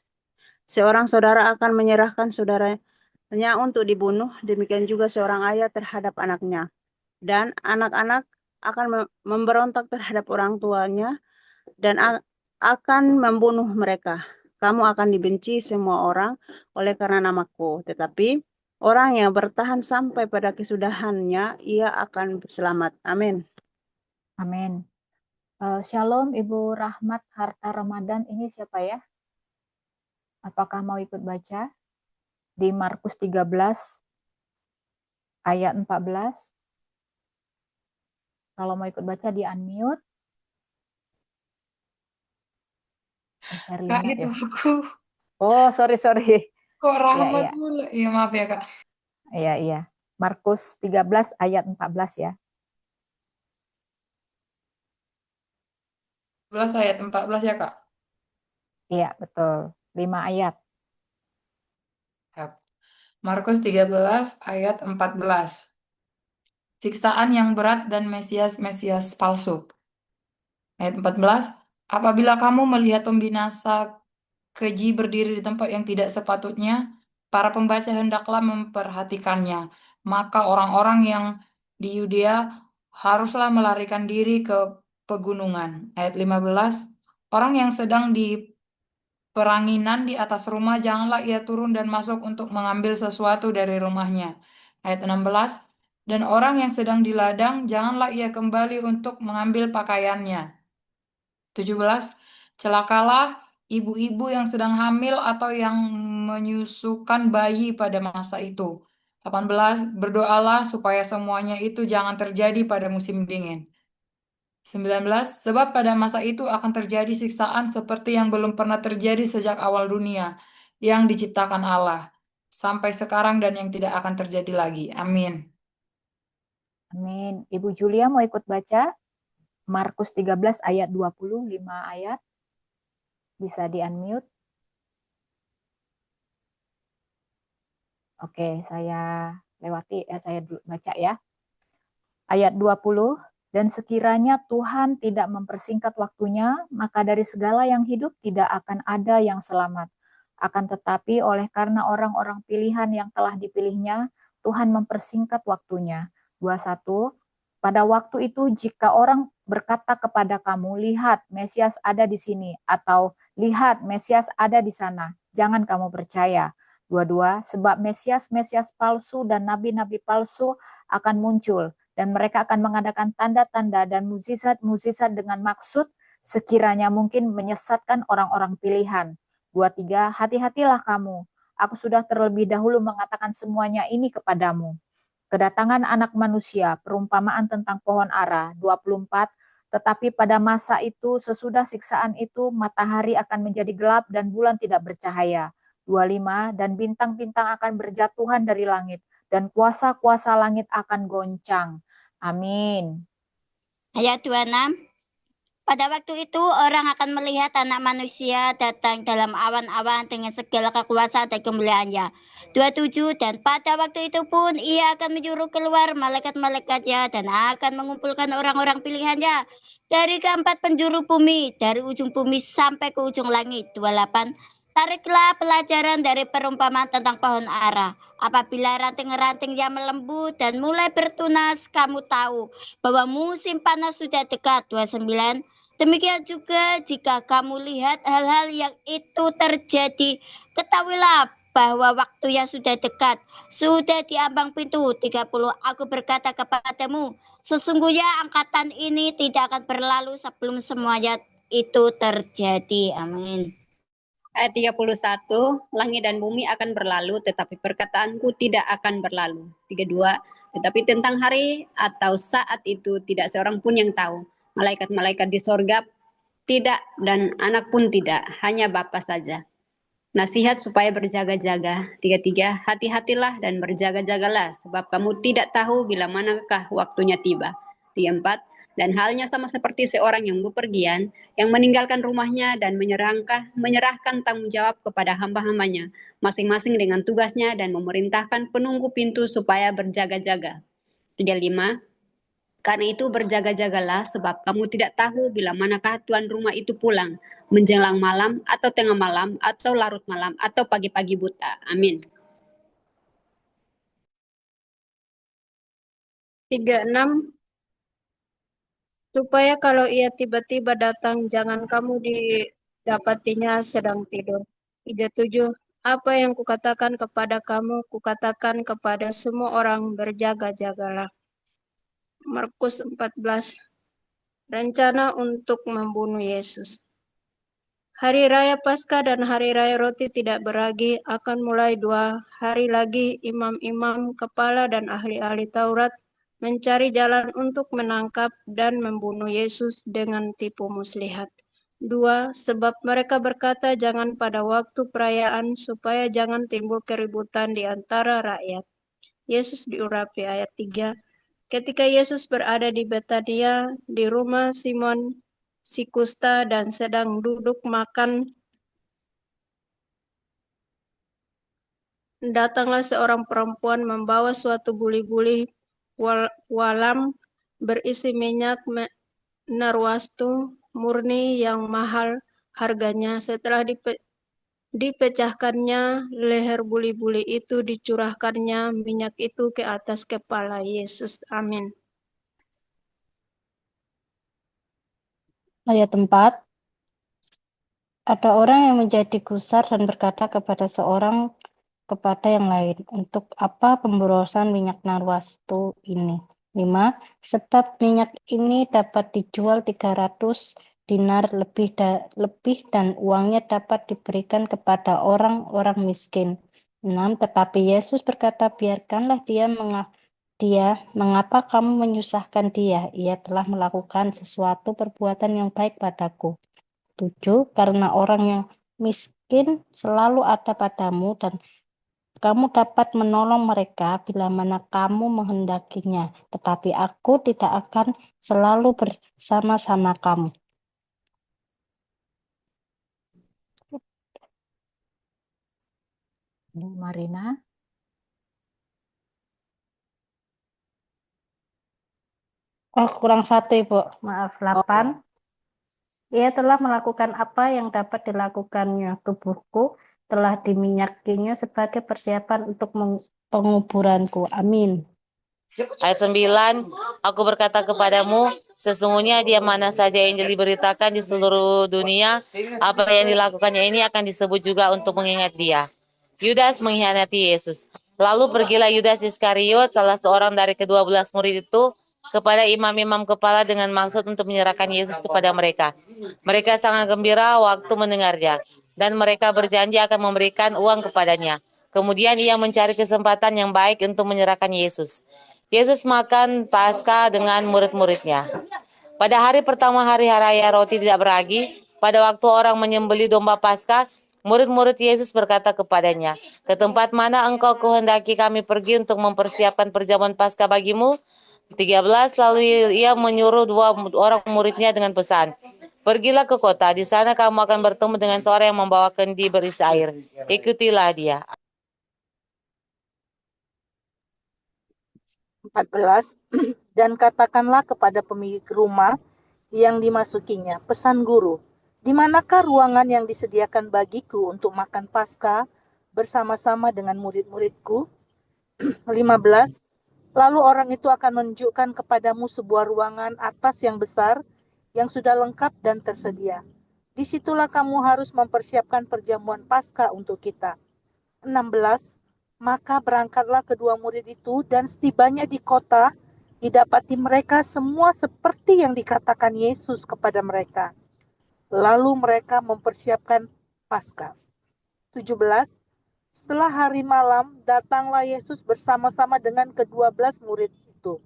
Speaker 10: Seorang saudara akan menyerahkan saudaranya untuk dibunuh, demikian juga seorang ayah terhadap anaknya. Dan anak-anak akan memberontak terhadap orang tuanya dan akan membunuh mereka. Kamu akan dibenci semua orang oleh karena namaku, tetapi orang yang bertahan sampai pada kesudahannya, ia akan selamat. Amin.
Speaker 2: Amin. Shalom, Ibu Rahmat Harta Ramadan. Ini siapa ya? Apakah mau ikut baca? Di Markus 13 ayat 14. Kalau mau ikut baca di unmute.
Speaker 13: Kak, itu
Speaker 2: ya.
Speaker 13: aku.
Speaker 2: Oh, sorry.
Speaker 13: Kok Rahmat
Speaker 2: Iya.
Speaker 13: mulu? Iya, maaf ya, Kak.
Speaker 2: Iya. Markus 13 ayat 14 ya.
Speaker 13: 11 ayat 14 ya, Kak?
Speaker 2: Iya, betul. 5 ayat.
Speaker 13: Markus 13 ayat 14. Siksaan yang berat dan Mesias palsu. Ayat 14. Apabila kamu melihat pembinasa keji berdiri di tempat yang tidak sepatutnya, para pembaca hendaklah memperhatikannya. Maka orang-orang yang di Yudea haruslah melarikan diri ke pegunungan. Ayat 15. Orang yang sedang di peranginan di atas rumah, janganlah ia turun dan masuk untuk mengambil sesuatu dari rumahnya. Ayat 16. Dan orang yang sedang di ladang, janganlah ia kembali untuk mengambil pakaiannya. 17. Celakalah ibu-ibu yang sedang hamil atau yang menyusukan bayi pada masa itu. 18. Berdoalah supaya semuanya itu jangan terjadi pada musim dingin. 19. Sebab pada masa itu akan terjadi siksaan seperti yang belum pernah terjadi sejak awal dunia yang diciptakan Allah, sampai sekarang dan yang tidak akan terjadi lagi. Amin.
Speaker 2: Amin. Ibu Julia mau ikut baca? Markus 13 ayat 20, 5 ayat. Bisa di-unmute. Oke, saya lewati, saya baca ya. Ayat 20, dan sekiranya Tuhan tidak mempersingkat waktunya, maka dari segala yang hidup tidak akan ada yang selamat. Akan tetapi oleh karena orang-orang pilihan yang telah dipilihnya, Tuhan mempersingkat waktunya. 21, pada waktu itu jika orang berkata kepada kamu, lihat Mesias ada di sini, atau lihat Mesias ada di sana, jangan kamu percaya. 22, sebab Mesias-Mesias palsu dan nabi-nabi palsu akan muncul, dan mereka akan mengadakan tanda-tanda dan mukjizat-mukjizat dengan maksud sekiranya mungkin menyesatkan orang-orang pilihan. 23, hati-hatilah kamu, aku sudah terlebih dahulu mengatakan semuanya ini kepadamu. Kedatangan anak manusia, perumpamaan tentang pohon ara. 24, tetapi pada masa itu, sesudah siksaan itu, matahari akan menjadi gelap dan bulan tidak bercahaya. 25, dan bintang-bintang akan berjatuhan dari langit, dan kuasa-kuasa langit akan goncang. Amin.
Speaker 12: Ayat 26. Pada waktu itu orang akan melihat anak manusia datang dalam awan-awan dengan segala kekuasaan dan kemuliaannya. 27. Dan pada waktu itu pun ia akan menyuruh keluar malaikat-malaikatnya dan akan mengumpulkan orang-orang pilihannya dari keempat penjuru bumi, dari ujung bumi sampai ke ujung langit. 28. Tariklah pelajaran dari perumpamaan tentang pohon ara. Apabila ranting-rantingnya melembut dan mulai bertunas, kamu tahu bahwa musim panas sudah dekat. 29. Demikian juga jika kamu lihat hal-hal yang itu terjadi, ketahuilah bahwa waktunya sudah dekat, sudah di ambang pintu. 30. Aku berkata kepadamu, sesungguhnya angkatan ini tidak akan berlalu sebelum semuanya itu terjadi. Amin.
Speaker 1: Ayat 31, langit dan bumi akan berlalu, tetapi perkataanku tidak akan berlalu. 32, tetapi tentang hari atau saat itu tidak seorang pun yang tahu. Malaikat-malaikat di sorga tidak, dan anak pun tidak, hanya Bapa saja. Nasihat supaya berjaga-jaga. 33, hati-hatilah dan berjaga-jagalah, sebab kamu tidak tahu bila manakah waktunya tiba. 34, dan halnya sama seperti seorang yang bepergian, yang meninggalkan rumahnya dan menyerahkan tanggung jawab kepada hamba-hambanya, masing-masing dengan tugasnya dan memerintahkan penunggu pintu supaya berjaga-jaga. 35, karena itu berjaga-jagalah sebab kamu tidak tahu bila manakah tuan rumah itu pulang, menjelang malam atau tengah malam atau larut malam atau pagi-pagi buta. Amin.
Speaker 10: 36. Supaya kalau ia tiba-tiba datang, jangan kamu didapatinya sedang tidur. 37. Apa yang kukatakan kepada kamu, kukatakan kepada semua orang, berjaga-jagalah. Markus 14. Rencana untuk membunuh Yesus. Hari Raya Paskah dan Hari Raya Roti Tidak Beragi akan mulai 2 hari lagi. Imam-imam, kepala dan ahli-ahli Taurat mencari jalan untuk menangkap dan membunuh Yesus dengan tipu muslihat. 2. Sebab mereka berkata jangan pada waktu perayaan supaya jangan timbul keributan di antara rakyat. Yesus diurapi. Ayat 3. Ketika Yesus berada di Betania, di rumah Simon si kusta dan sedang duduk makan, datanglah seorang perempuan membawa suatu buli-buli walam berisi minyak narwastu murni yang mahal harganya. Setelah dipecahkannya leher buli-buli itu, dicurahkannya minyak itu ke atas kepala Yesus. Amin.
Speaker 3: Ayat 4. Ada orang yang menjadi gusar dan berkata kepada yang lain, untuk apa pemborosan minyak narwastu ini? 5. Sebab minyak ini dapat dijual 300 dinar lebih dan uangnya dapat diberikan kepada orang-orang miskin. 6. Tetapi Yesus berkata, biarkanlah dia, mengapa kamu menyusahkan dia? Ia telah melakukan sesuatu perbuatan yang baik padaku. 7. Karena orang yang miskin selalu ada padamu dan Kamu dapat menolong mereka bila mana kamu menghendakinya, tetapi aku tidak akan selalu bersama-sama kamu.
Speaker 2: Bu Marina.
Speaker 3: Oh, kurang satu, Ibu. Maaf, 8. Ia telah melakukan apa yang dapat dilakukannya. Tubuhku telah diminyakinya sebagai persiapan untuk penguburanku. Amin.
Speaker 4: Ayat 9, aku berkata kepadamu, sesungguhnya dia mana saja yang diberitakan di seluruh dunia, apa yang dilakukannya ini akan disebut juga untuk mengingat dia. Yudas mengkhianati Yesus. Lalu pergilah Yudas Iskariot, salah seorang dari ke-12 murid itu, kepada imam-imam kepala dengan maksud untuk menyerahkan Yesus kepada mereka. Mereka sangat gembira waktu mendengarnya, dan mereka berjanji akan memberikan uang kepadanya. Kemudian ia mencari kesempatan yang baik untuk menyerahkan Yesus. Yesus makan Paskah dengan murid-muridnya. Pada hari pertama hari raya roti tidak beragi, pada waktu orang menyembelih domba Paskah, murid-murid Yesus berkata kepadanya, "Ke tempat mana engkau kehendaki kami pergi untuk mempersiapkan perjamuan Paskah bagimu?" 13, lalu ia menyuruh 2 orang muridnya dengan pesan, "Pergilah ke kota, di sana kamu akan bertemu dengan seorang yang membawa kendi berisi air. Ikutilah dia."
Speaker 6: 14. Dan katakanlah kepada pemilik rumah yang dimasukinya, pesan guru, di manakah ruangan yang disediakan bagiku untuk makan Paskah bersama-sama dengan murid-muridku? 15. Lalu orang itu akan menunjukkan kepadamu sebuah ruangan atas yang besar, yang sudah lengkap dan tersedia. Disitulah kamu harus mempersiapkan perjamuan Paskah untuk kita. 16. Maka berangkatlah kedua murid itu, dan setibanya di kota, didapati mereka semua seperti yang dikatakan Yesus kepada mereka. Lalu mereka mempersiapkan Paskah. 17. Setelah hari malam, datanglah Yesus bersama-sama dengan ke-12 murid itu.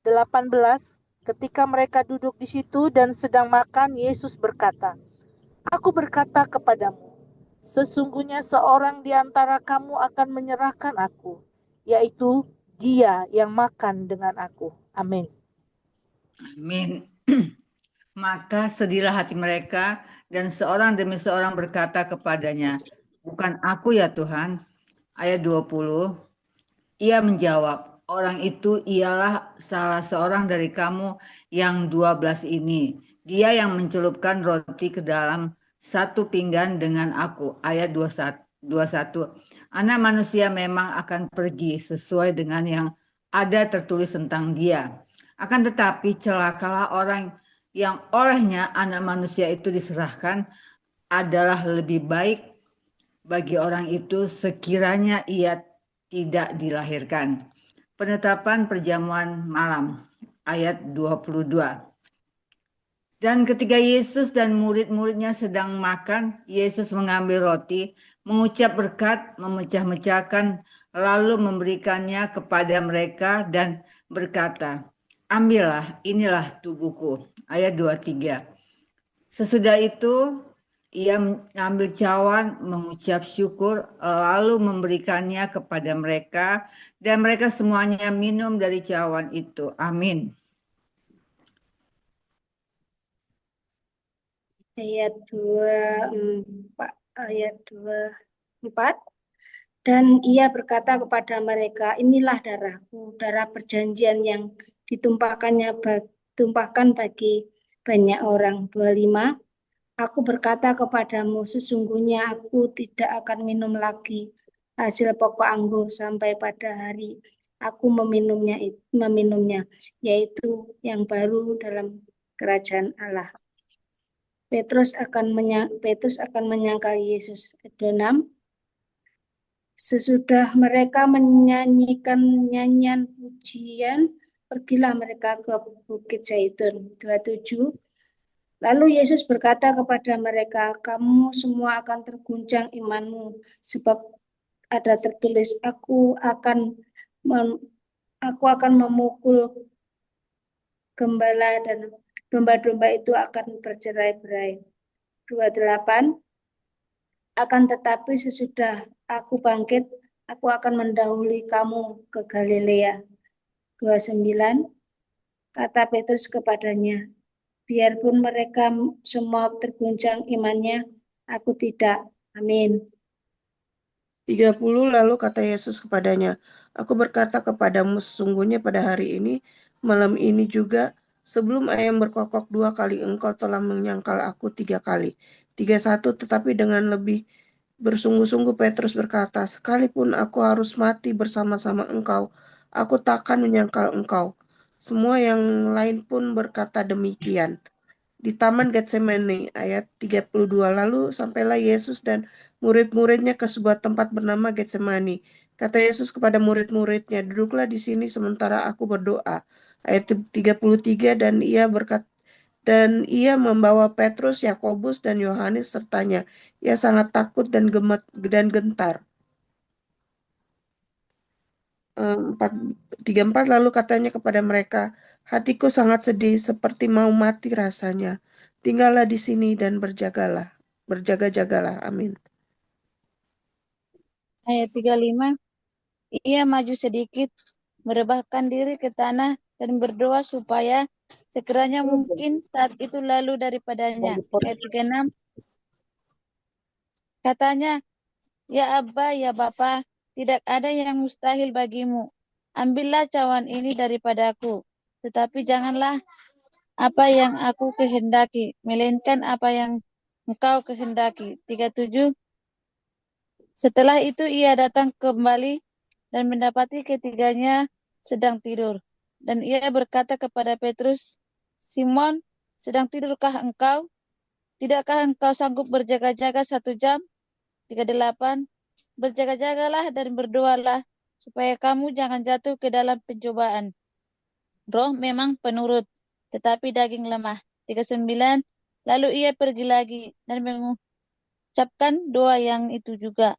Speaker 6: 18. Ketika mereka duduk di situ dan sedang makan, Yesus berkata, "Aku berkata kepadamu, sesungguhnya seorang di antara kamu akan menyerahkan aku, yaitu dia yang makan dengan aku." Amin.
Speaker 5: Amin. Maka sedihlah hati mereka, dan seorang demi seorang berkata kepadanya, "Bukan aku ya Tuhan." Ayat 20, ia menjawab, "Orang itu ialah salah seorang dari kamu yang 12 ini. Dia yang mencelupkan roti ke dalam satu pinggan dengan aku." Ayat 21, Anak manusia memang akan pergi sesuai dengan yang ada tertulis tentang dia. Akan tetapi celakalah orang yang olehnya anak manusia itu diserahkan, adalah lebih baik bagi orang itu sekiranya ia tidak dilahirkan. Penetapan perjamuan malam, ayat 22. Dan ketika Yesus dan murid-muridnya sedang makan, Yesus mengambil roti, mengucap berkat, memecah-mecahkan, lalu memberikannya kepada mereka dan berkata, "Ambillah, inilah tubuhku." Ayat 23. Sesudah itu, ia mengambil cawan, mengucap syukur, lalu memberikannya kepada mereka, dan mereka semuanya minum dari cawan itu. Amin.
Speaker 7: Ayat 24. Dan ia berkata kepada mereka, "Inilah darahku, darah perjanjian yang ditumpahkan bagi banyak orang." 25. Aku berkata kepadamu, sesungguhnya aku tidak akan minum lagi hasil pokok anggur sampai pada hari aku meminumnya, yaitu yang baru dalam kerajaan Allah. Petrus akan menyangkal Yesus. 26. Sesudah mereka menyanyikan nyanyian pujian, pergilah mereka ke Bukit Zaitun. 27. Lalu Yesus berkata kepada mereka, "Kamu semua akan terguncang imanmu, sebab ada tertulis, aku akan memukul gembala dan domba-domba itu akan bercerai-berai." 28. Akan tetapi sesudah aku bangkit, aku akan mendahului kamu ke Galilea. 29, kata Petrus kepadanya, biarpun mereka semua terguncang imannya, aku tidak. Amin.
Speaker 8: 30 lalu kata Yesus kepadanya, aku berkata kepadamu sesungguhnya pada hari ini, malam ini juga, sebelum ayam berkokok 2 kali engkau telah menyangkal aku 3 kali. 31 tetapi dengan lebih bersungguh-sungguh Petrus berkata, sekalipun aku harus mati bersama-sama engkau, aku takkan menyangkal engkau. Semua yang lain pun berkata demikian. Di Taman Getsemani ayat 32 lalu sampailah Yesus dan murid-muridnya ke sebuah tempat bernama Getsemani. Kata Yesus kepada murid-muridnya, duduklah di sini sementara aku berdoa. Ayat 33 dan ia membawa Petrus, Yakobus dan Yohanes sertanya. Ia sangat takut dan gentar. 34 lalu katanya kepada mereka, hatiku sangat sedih seperti mau mati rasanya. Tinggallah di sini dan berjaga-jagalah. Amin.
Speaker 9: Ayat 35, ia maju sedikit, merebahkan diri ke tanah dan berdoa supaya sekiranya mungkin saat itu lalu daripadanya. Ayat 36, katanya, ya Abba, ya Bapa, tidak ada yang mustahil bagimu. Ambillah cawan ini daripadaku, tetapi janganlah apa yang aku kehendaki, melainkan apa yang engkau kehendaki. 37, setelah itu ia datang kembali dan mendapati ketiganya sedang tidur. Dan ia berkata kepada Petrus, Simon, sedang tidurkah engkau? Tidakkah engkau sanggup berjaga-jaga 1 jam? 38, berjaga-jagalah dan berdoalah, supaya kamu jangan jatuh ke dalam pencobaan. Roh memang penurut, tetapi daging lemah. 39, lalu ia pergi lagi dan mengucapkan doa yang itu juga.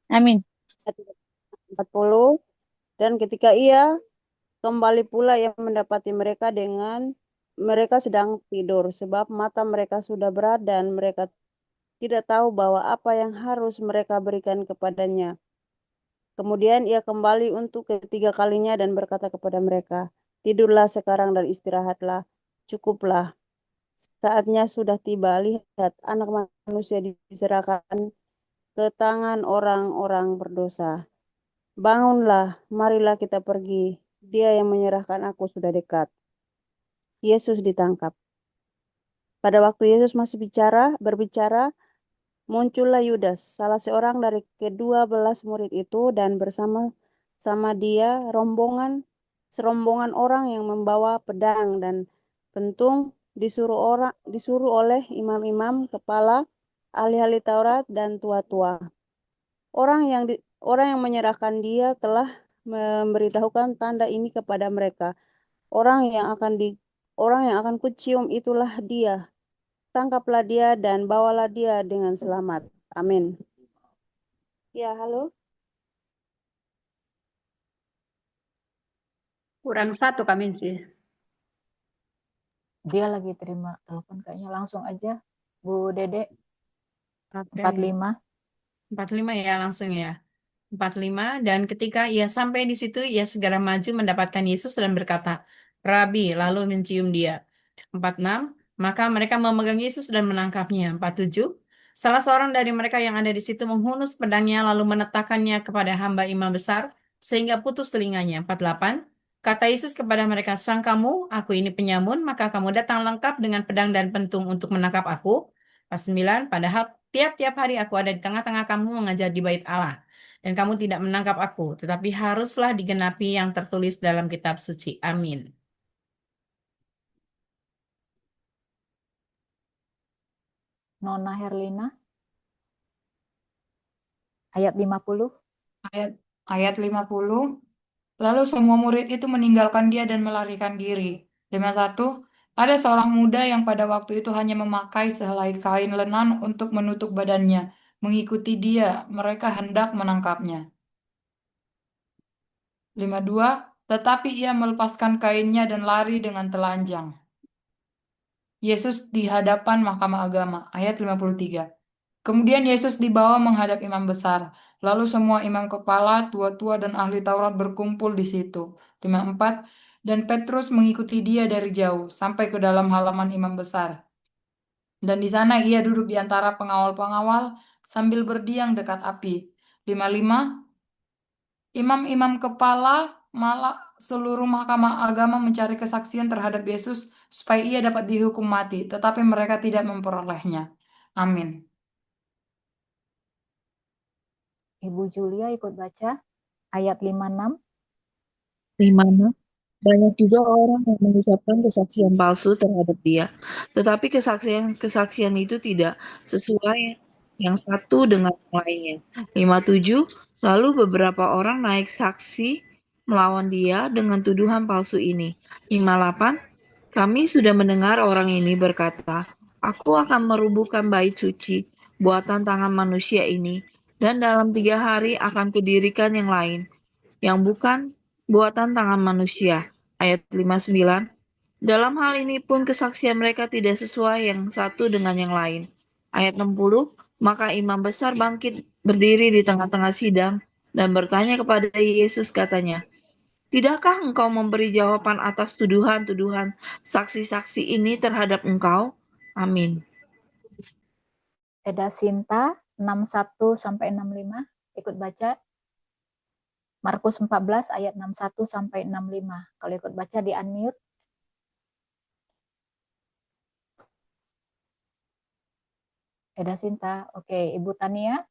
Speaker 9: Amin.
Speaker 10: 40, dan ketika ia kembali pula ia mendapati mereka sedang tidur, sebab mata mereka sudah berat dan mereka tidak tahu bahwa apa yang harus mereka berikan kepadanya. Kemudian ia kembali untuk ketiga kalinya dan berkata kepada mereka, tidurlah sekarang dan istirahatlah, cukuplah. Saatnya sudah tiba, lihat anak manusia diserahkan ke tangan orang-orang berdosa. Bangunlah, marilah kita pergi. Dia yang menyerahkan aku sudah dekat. Yesus ditangkap. Pada waktu Yesus masih berbicara, muncullah Yudas, salah seorang dari ke-12 murid itu, dan bersama dia serombongan orang yang membawa pedang dan pentung, disuruh oleh imam-imam, kepala ahli-ahli Taurat dan tua-tua. Orang yang menyerahkan dia telah memberitahukan tanda ini kepada mereka. Orang yang akan kucium itulah dia. Tangkaplah dia dan bawalah dia dengan selamat. Amin. Ya, halo.
Speaker 1: Kurang 1 kami sih.
Speaker 2: Dia lagi terima telepon kayaknya, langsung aja Bu Dede.
Speaker 11: Oke.
Speaker 2: 45.
Speaker 11: 45 ya langsung ya. 45, dan ketika ia sampai di situ, ia segera maju mendapatkan Yesus dan berkata, Rabi, lalu mencium dia. 46, maka mereka memegang Yesus dan menangkapnya. 47, salah seorang dari mereka yang ada di situ menghunus pedangnya lalu menetakannya kepada hamba imam besar sehingga putus telinganya. 48, kata Yesus kepada mereka, sang kamu, aku ini penyamun, maka kamu datang lengkap dengan pedang dan pentung untuk menangkap aku. 49, padahal tiap-tiap hari aku ada di tengah-tengah kamu mengajar di bait Allah. Dan kamu tidak menangkap aku, tetapi haruslah digenapi yang tertulis dalam kitab suci. Amin.
Speaker 2: Nona Herlina. Ayat 50.
Speaker 13: Ayat 50. Lalu semua murid itu meninggalkan dia dan melarikan diri. 51. Ada seorang muda yang pada waktu itu hanya memakai sehelai kain lenan untuk menutup badannya. Mengikuti dia, mereka hendak menangkapnya. 52. Tetapi ia melepaskan kainnya dan lari dengan telanjang. Yesus di hadapan mahkamah agama. Ayat 53. Kemudian Yesus dibawa menghadap imam besar. Lalu semua imam kepala, tua-tua, dan ahli Taurat berkumpul di situ. 54. Dan Petrus mengikuti dia dari jauh, sampai ke dalam halaman imam besar. Dan di sana ia duduk di antara pengawal-pengawal sambil berdiam dekat api. 55. Imam-imam kepala malah seluruh mahkamah agama mencari kesaksian terhadap Yesus supaya ia dapat dihukum mati, tetapi mereka tidak memperolehnya. Amin.
Speaker 2: Ibu Julia ikut baca ayat 56.
Speaker 14: 56. Banyak juga orang yang mengucapkan kesaksian palsu terhadap dia, tetapi kesaksian itu tidak sesuai yang satu dengan yang lainnya. 57. Lalu beberapa orang naik saksi melawan dia dengan tuduhan palsu ini. 58. Kami sudah mendengar orang ini berkata, "Aku akan merubuhkan bait suci buatan tangan manusia ini, dan dalam 3 hari akan kudirikan yang lain, yang bukan buatan tangan manusia." Ayat 59. Dalam hal ini pun kesaksian mereka tidak sesuai yang satu dengan yang lain. Ayat 60. Maka imam besar bangkit berdiri di tengah-tengah sidang dan bertanya kepada Yesus, katanya, "Tidakkah engkau memberi jawaban atas tuduhan-tuduhan saksi-saksi ini terhadap engkau?" Amin.
Speaker 2: Eda Sinta 61 sampai 65 ikut baca. Markus 14 ayat 61 sampai 65. Kalau ikut baca di unmute. Eda Sinta. Oke, Ibu Tania.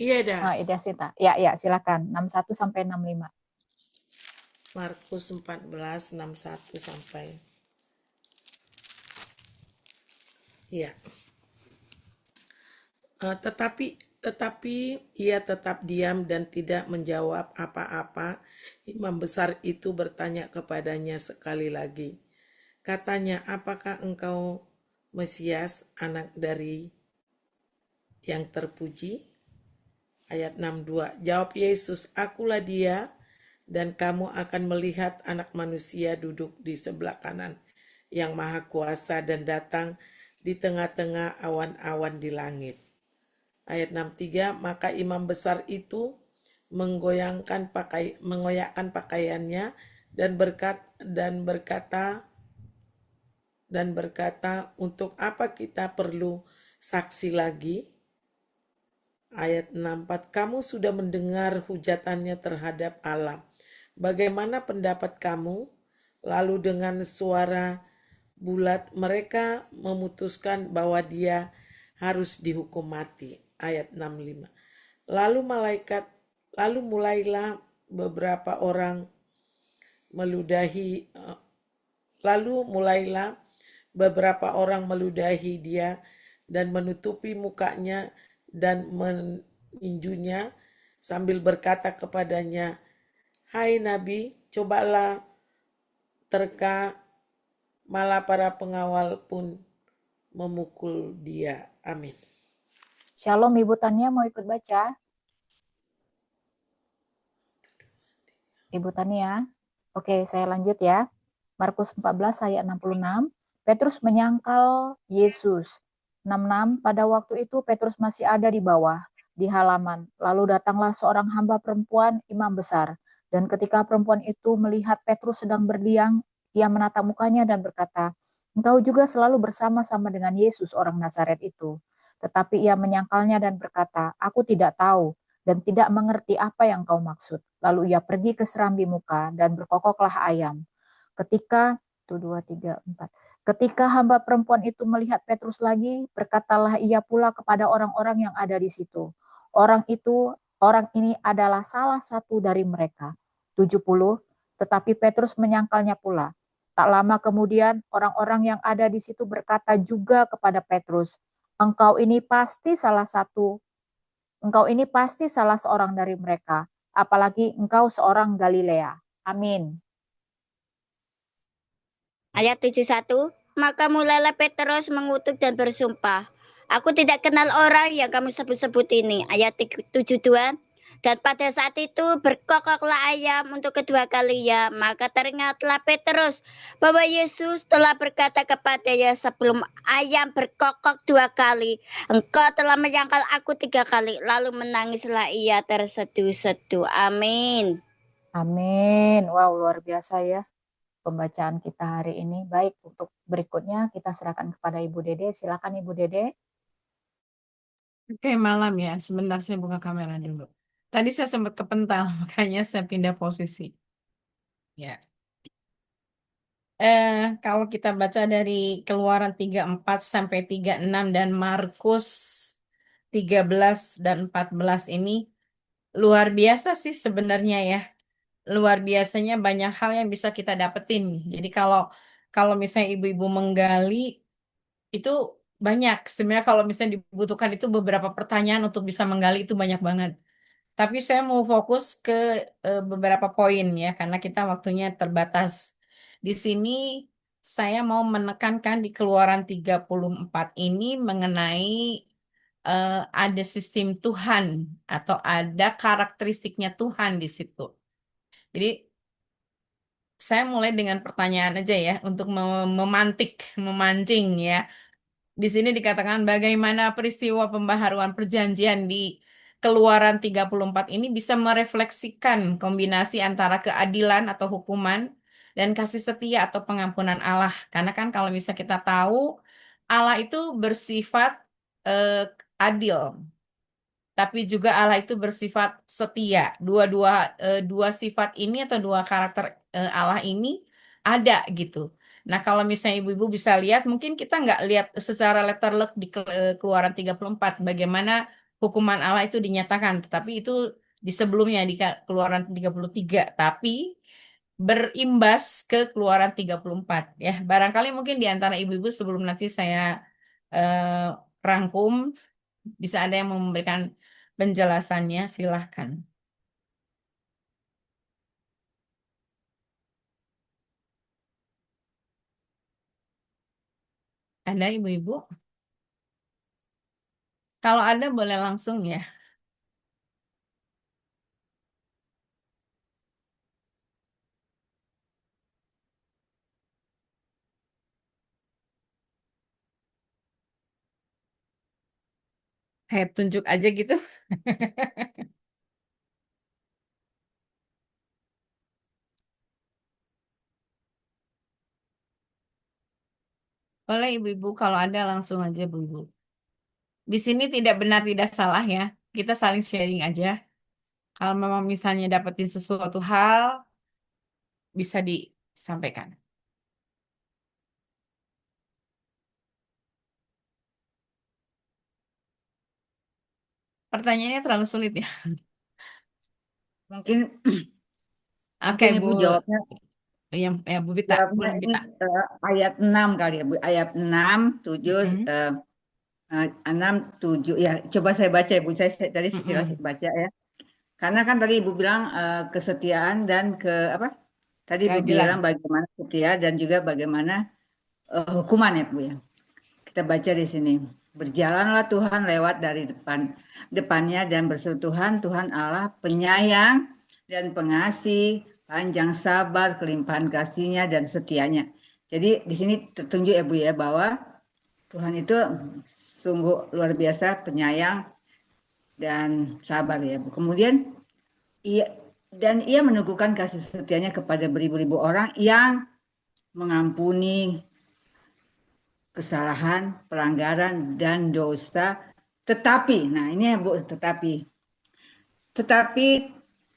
Speaker 8: Iya dah.
Speaker 2: Eda Sinta. Ya, silakan. 61 sampai 65.
Speaker 8: Markus 14, 61 sampai. Iya. Tetapi ia tetap diam dan tidak menjawab apa-apa. Imam besar itu bertanya kepadanya sekali lagi. Katanya, "Apakah engkau Mesias, anak dari yang terpuji?" Ayat 62. Jawab Yesus, "Akulah dia, dan kamu akan melihat Anak Manusia duduk di sebelah kanan yang Maha Kuasa dan datang di tengah-tengah awan-awan di langit." Ayat 63. Maka imam besar itu mengoyakkan pakaiannya dan berkata, "Untuk apa kita perlu saksi lagi?" Ayat 64. Kamu sudah mendengar hujatannya terhadap Allah. Bagaimana pendapat kamu? Lalu dengan suara bulat mereka memutuskan bahwa dia harus dihukum mati. Ayat 65. Lalu mulailah beberapa orang meludahi dia dan menutupi mukanya dan meninjunya sambil berkata kepadanya, "Hai Nabi, cobalah terka." Malah para pengawal pun memukul dia. Amin.
Speaker 2: Shalom, Ibu Tania mau ikut baca? Ibu Tania. Oke, saya lanjut ya. Markus 14 ayat 66. Petrus menyangkal Yesus. 66. Pada waktu itu Petrus masih ada di bawah, di halaman. Lalu datanglah seorang hamba perempuan imam besar. Dan ketika perempuan itu melihat Petrus sedang berdiam, ia menatap mukanya dan berkata, "Engkau juga selalu bersama-sama dengan Yesus orang Nazaret itu." Tetapi ia menyangkalnya dan berkata, "Aku tidak tahu dan tidak mengerti apa yang kau maksud." Lalu ia pergi ke serambi muka dan berkokoklah ayam. Ketika hamba perempuan itu melihat Petrus lagi, berkatalah ia pula kepada orang-orang yang ada di situ, Orang ini adalah salah satu dari mereka." 70. Tetapi Petrus menyangkalnya pula. Tak lama kemudian orang-orang yang ada di situ berkata juga kepada Petrus, Engkau ini pasti salah seorang dari mereka, apalagi engkau seorang Galilea. Amin.
Speaker 12: Ayat 71, maka mulailah Petrus mengutuk dan bersumpah, "Aku tidak kenal orang yang kamu sebut-sebut ini." Ayat 72, Dan pada saat itu berkokoklah ayam untuk kedua kalinya. Maka teringatlah Petrus bahwa Yesus telah berkata kepadanya, sebelum ayam berkokok 2 kali, engkau telah menyangkal aku 3 kali. Lalu menangislah ia terseduh-seduh. Amin.
Speaker 2: Amin. Wow, luar biasa ya pembacaan kita hari ini. Baik, untuk berikutnya kita serahkan kepada Ibu Dede. Silakan Ibu Dede.
Speaker 11: Oke, malam ya. Sebentar saya buka kamera dulu. Tadi saya sempat kepental, makanya saya pindah posisi. Ya. Kalau kita baca dari Keluaran 34 sampai 36 dan Markus 13 dan 14 ini luar biasa sih sebenarnya ya. Luar biasanya banyak hal yang bisa kita dapetin. Jadi kalau kalau misalnya ibu-ibu menggali itu banyak. Sebenarnya kalau misalnya dibutuhkan itu beberapa pertanyaan untuk bisa menggali itu banyak banget. Tapi saya mau fokus ke beberapa poin ya, karena kita waktunya terbatas. Di sini saya mau menekankan di Keluaran 34 ini mengenai ada sistem Tuhan atau ada karakteristiknya Tuhan di situ. Jadi saya mulai dengan pertanyaan aja ya untuk memancing ya. Di sini dikatakan bagaimana peristiwa pembaharuan perjanjian di Keluaran 34 ini bisa merefleksikan kombinasi antara keadilan atau hukuman dan kasih setia atau pengampunan Allah. Karena kan kalau bisa kita tahu Allah itu bersifat eh, adil, tapi juga Allah itu bersifat setia. Dua sifat ini atau dua karakter Allah ini ada gitu. Nah, kalau misalnya ibu-ibu bisa lihat, mungkin kita nggak lihat secara letterlek di Keluaran 34 bagaimana hukuman Allah itu dinyatakan, tetapi itu di sebelumnya di Keluaran 33, tapi berimbas ke Keluaran 34 ya. Barangkali mungkin di antara ibu-ibu sebelum nanti saya rangkum bisa ada yang memberikan penjelasannya, silahkan. Ada ibu-ibu? Kalau ada boleh langsung ya. Tunjuk aja gitu. Boleh ibu-ibu, kalau ada langsung aja ibu-ibu. Di sini tidak benar tidak salah ya. Kita saling sharing aja. Kalau memang misalnya dapetin sesuatu hal, bisa disampaikan. Pertanyaannya terlalu sulit ya.
Speaker 5: Mungkin
Speaker 11: Oke,
Speaker 5: mungkin
Speaker 11: Bu.
Speaker 5: Ibu jawabnya
Speaker 11: Ya, Bu Bita. Bu
Speaker 5: ini
Speaker 11: Bita.
Speaker 5: ayat 6 kali ya Bu. Ayat 6, 7,
Speaker 11: Mm-mm.
Speaker 5: 6, 7. Ya, coba saya baca Ibu. Saya tadi sekilas
Speaker 11: Mm-mm.
Speaker 5: baca ya. Karena kan tadi Ibu bilang kesetiaan dan apa? Tadi Ibu
Speaker 11: Keadilan.
Speaker 5: bilang bagaimana setia dan juga bagaimana hukuman ya Bu ya. Kita baca di sini. Berjalanlah Tuhan lewat dari depannya dan berseru, Tuhan Allah penyayang dan pengasih, panjang sabar, kelimpahan kasihnya dan setianya. Jadi di sini tertunjuk ya Bu ya bahwa Tuhan itu sungguh luar biasa penyayang dan sabar ya Bu. Kemudian ia meneguhkan kasih setianya kepada beribu-ribu orang yang mengampuni kesalahan, pelanggaran, dan dosa. Tetapi, nah ini ya Bu, tetapi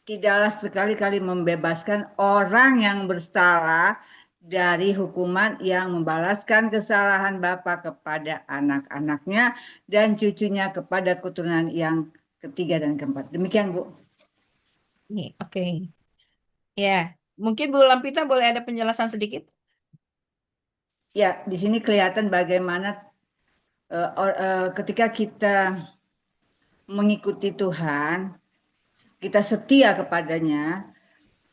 Speaker 5: tidaklah sekali-kali membebaskan orang yang bersalah dari hukuman yang membalaskan kesalahan Bapa kepada anak-anaknya dan cucunya kepada keturunan yang ketiga dan keempat. Demikian Bu.
Speaker 11: Oke. Ya, mungkin Bu Lampita boleh ada penjelasan sedikit?
Speaker 5: Ya, di sini kelihatan bagaimana ketika kita mengikuti Tuhan, kita setia kepadanya,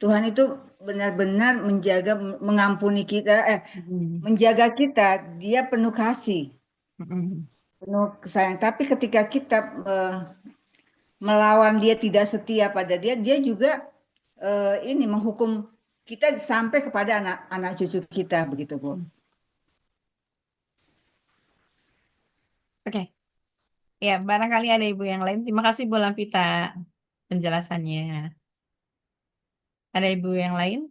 Speaker 5: Tuhan itu benar-benar menjaga, mengampuni kita, menjaga kita. Dia penuh kasih, penuh sayang. Tapi ketika kita melawan dia, tidak setia pada dia, dia juga ini menghukum kita sampai kepada anak cucu kita, begitu Bu.
Speaker 11: Oke. Ya, barangkali ada ibu yang lain. Terima kasih Bu Lampita penjelasannya. Ada ibu yang lain?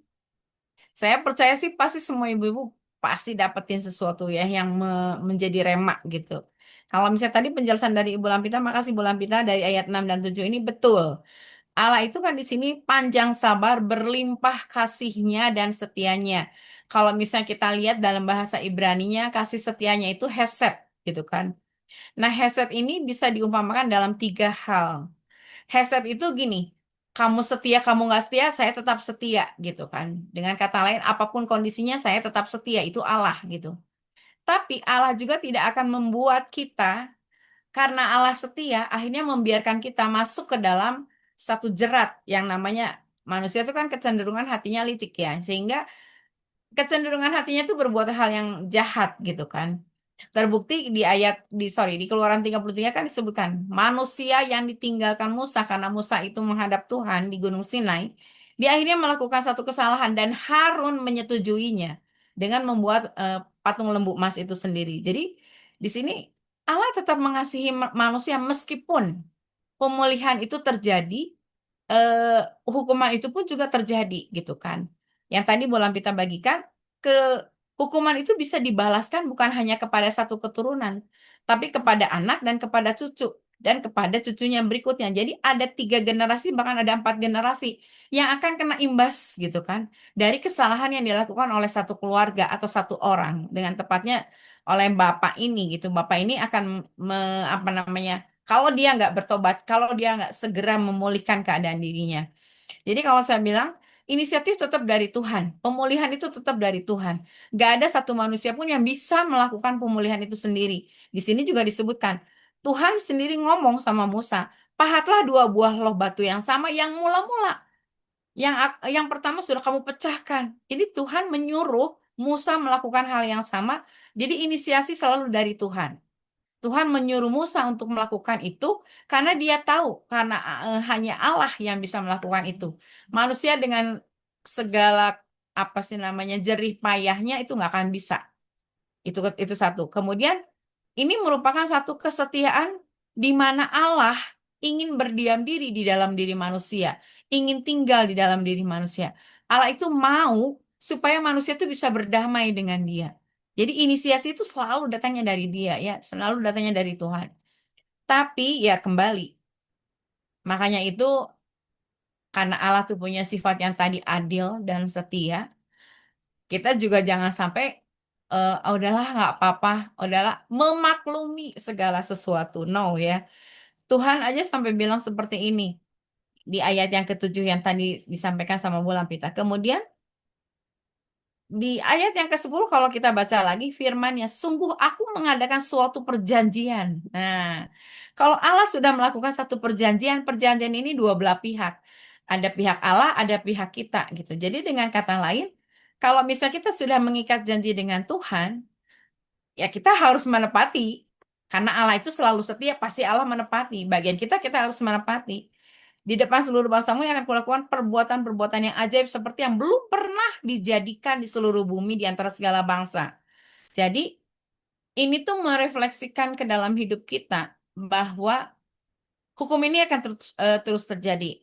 Speaker 11: Saya percaya sih pasti semua ibu-ibu pasti dapetin sesuatu ya yang menjadi remak gitu. Kalau misalnya tadi penjelasan dari Ibu Lampita, makasih Bu Lampita, dari ayat 6 dan 7 ini betul. Allah itu kan di sini panjang sabar, berlimpah kasihnya dan setianya. Kalau misalnya kita lihat dalam bahasa Ibraninya, kasih setianya itu hesed gitu kan. Nah, hesed ini bisa diumpamakan dalam 3 hal. Hesed itu gini, kamu setia, kamu nggak setia, saya tetap setia gitu kan. Dengan kata lain, apapun kondisinya saya tetap setia, itu Allah gitu. Tapi Allah juga tidak akan membuat kita, karena Allah setia, akhirnya membiarkan kita masuk ke dalam satu jerat yang namanya manusia itu kan kecenderungan hatinya licik ya. Sehingga kecenderungan hatinya itu berbuat hal yang jahat gitu kan. Terbukti di Keluaran 33 kan disebutkan manusia yang ditinggalkan Musa karena Musa itu menghadap Tuhan di Gunung Sinai, dia akhirnya melakukan satu kesalahan dan Harun menyetujuinya dengan membuat patung lembu emas itu sendiri. Jadi di sini Allah tetap mengasihi manusia meskipun pemulihan itu terjadi, hukuman itu pun juga terjadi gitu kan. Yang tadi Lampita bagikan, ke hukuman itu bisa dibalaskan bukan hanya kepada satu keturunan, tapi kepada anak dan kepada cucu dan kepada cucunya berikutnya. Jadi ada 3 generasi, bahkan ada 4 generasi yang akan kena imbas gitu kan dari kesalahan yang dilakukan oleh satu keluarga atau satu orang, dengan tepatnya oleh bapak ini gitu. Bapak ini akan apa namanya? Kalau dia nggak bertobat, kalau dia nggak segera memulihkan keadaan dirinya. Jadi kalau saya bilang, inisiatif tetap dari Tuhan. Pemulihan itu tetap dari Tuhan. Nggak ada satu manusia pun yang bisa melakukan pemulihan itu sendiri. Di sini juga disebutkan, Tuhan sendiri ngomong sama Musa, pahatlah 2 buah loh batu yang sama yang mula-mula. Yang pertama sudah kamu pecahkan. Ini Tuhan menyuruh Musa melakukan hal yang sama. Jadi inisiasi selalu dari Tuhan. Tuhan menyuruh Musa untuk melakukan itu karena dia tahu, karena hanya Allah yang bisa melakukan itu. Manusia dengan segala apa sih namanya jerih payahnya itu nggak akan bisa. Itu satu. Kemudian ini merupakan satu kesetiaan di mana Allah ingin berdiam diri di dalam diri manusia, ingin tinggal di dalam diri manusia. Allah itu mau supaya manusia itu bisa berdamai dengan Dia. Jadi inisiasi itu selalu datangnya dari Dia ya, selalu datangnya dari Tuhan. Tapi ya kembali, makanya itu karena Allah tuh punya sifat yang tadi adil dan setia, kita juga jangan sampai "Oh, udahlah nggak apa-apa, udahlah memaklumi segala sesuatu." No ya. Tuhan aja sampai bilang seperti ini di ayat yang ke-7 yang tadi disampaikan sama Bu Lampita. Kemudian di ayat yang ke-10 kalau kita baca lagi firman-Nya, sungguh aku mengadakan suatu perjanjian. Nah, kalau Allah sudah melakukan satu perjanjian, perjanjian ini 2 belah pihak. Ada pihak Allah, ada pihak kita gitu. Jadi dengan kata lain, kalau misalnya kita sudah mengikat janji dengan Tuhan, ya kita harus menepati. Karena Allah itu selalu setia, pasti Allah menepati. Bagian kita harus menepati. Di depan seluruh bangsamu yang akan kulakukan perbuatan-perbuatan yang ajaib seperti yang belum pernah dijadikan di seluruh bumi di antara segala bangsa. Jadi ini tuh merefleksikan ke dalam hidup kita bahwa hukum ini akan terus terjadi.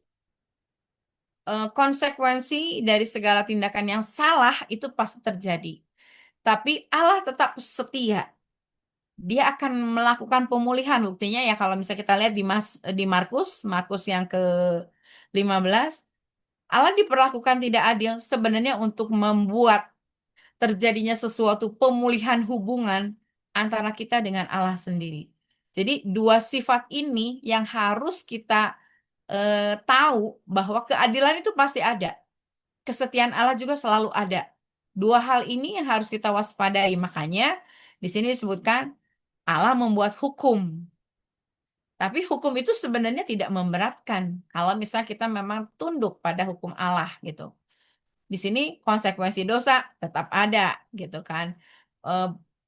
Speaker 11: Konsekuensi dari segala tindakan yang salah itu pasti terjadi. Tapi Allah tetap setia. Dia akan melakukan pemulihan. Buktinya ya kalau misalnya kita lihat di Markus yang ke-15, Allah diperlakukan tidak adil sebenarnya untuk membuat terjadinya sesuatu pemulihan hubungan antara kita dengan Allah sendiri. Jadi 2 sifat ini yang harus kita tahu bahwa keadilan itu pasti ada. Kesetiaan Allah juga selalu ada. 2 hal ini yang harus kita waspadai. Makanya di sini disebutkan Allah membuat hukum. Tapi hukum itu sebenarnya tidak memberatkan kalau misalnya kita memang tunduk pada hukum Allah gitu. Di sini konsekuensi dosa tetap ada gitu kan.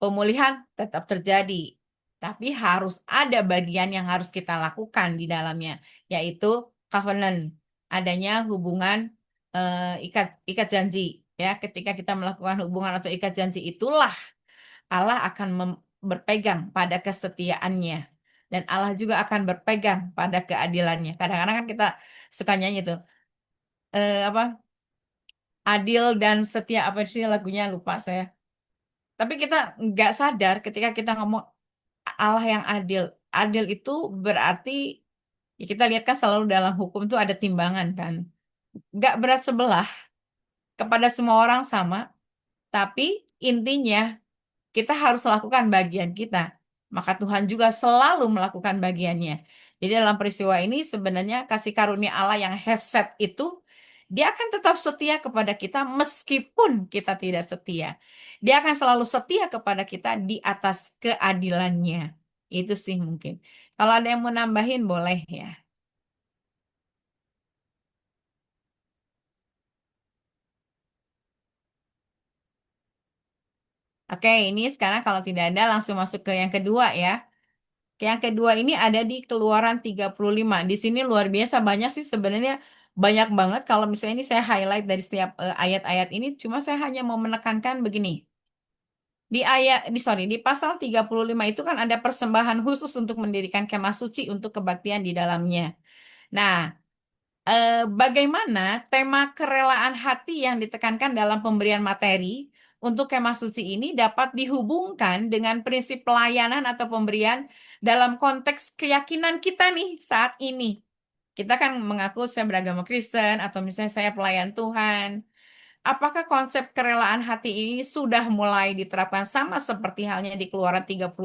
Speaker 11: Pemulihan tetap terjadi. Tapi harus ada bagian yang harus kita lakukan di dalamnya, yaitu covenant, adanya hubungan ikat janji. Ya, ketika kita melakukan hubungan atau ikat janji itulah Allah akan berpegang pada kesetiaannya. Dan Allah juga akan berpegang pada keadilannya. Kadang-kadang kan kita suka nyanyi tuh, apa? Adil dan setia, apa sih lagunya, lupa saya. Tapi kita nggak sadar ketika kita ngomong Allah yang adil. Adil itu berarti, ya kita lihat kan selalu dalam hukum tuh ada timbangan kan. Nggak berat sebelah, kepada semua orang sama, tapi intinya kita harus lakukan bagian kita. Maka Tuhan juga selalu melakukan bagiannya. Jadi dalam peristiwa ini sebenarnya kasih karunia Allah yang hesed itu, dia akan tetap setia kepada kita meskipun kita tidak setia. Dia akan selalu setia kepada kita di atas keadilannya. Itu sih mungkin. Kalau ada yang mau nambahin boleh ya. Oke, ini sekarang kalau tidak ada langsung masuk ke yang kedua ya. Yang kedua ini ada di Keluaran 35. Di sini luar biasa banyak sih sebenarnya, banyak banget. Kalau misalnya ini saya highlight dari setiap ayat-ayat ini, cuma saya hanya mau menekankan begini. Di pasal 35 itu kan ada persembahan khusus untuk mendirikan kemah suci untuk kebaktian di dalamnya. Nah, bagaimana tema kerelaan hati yang ditekankan dalam pemberian materi untuk kemah suci ini dapat dihubungkan dengan prinsip pelayanan atau pemberian dalam konteks keyakinan kita nih saat ini. Kita kan mengaku saya beragama Kristen atau misalnya saya pelayan Tuhan. Apakah konsep kerelaan hati ini sudah mulai diterapkan sama seperti halnya di Keluaran 35?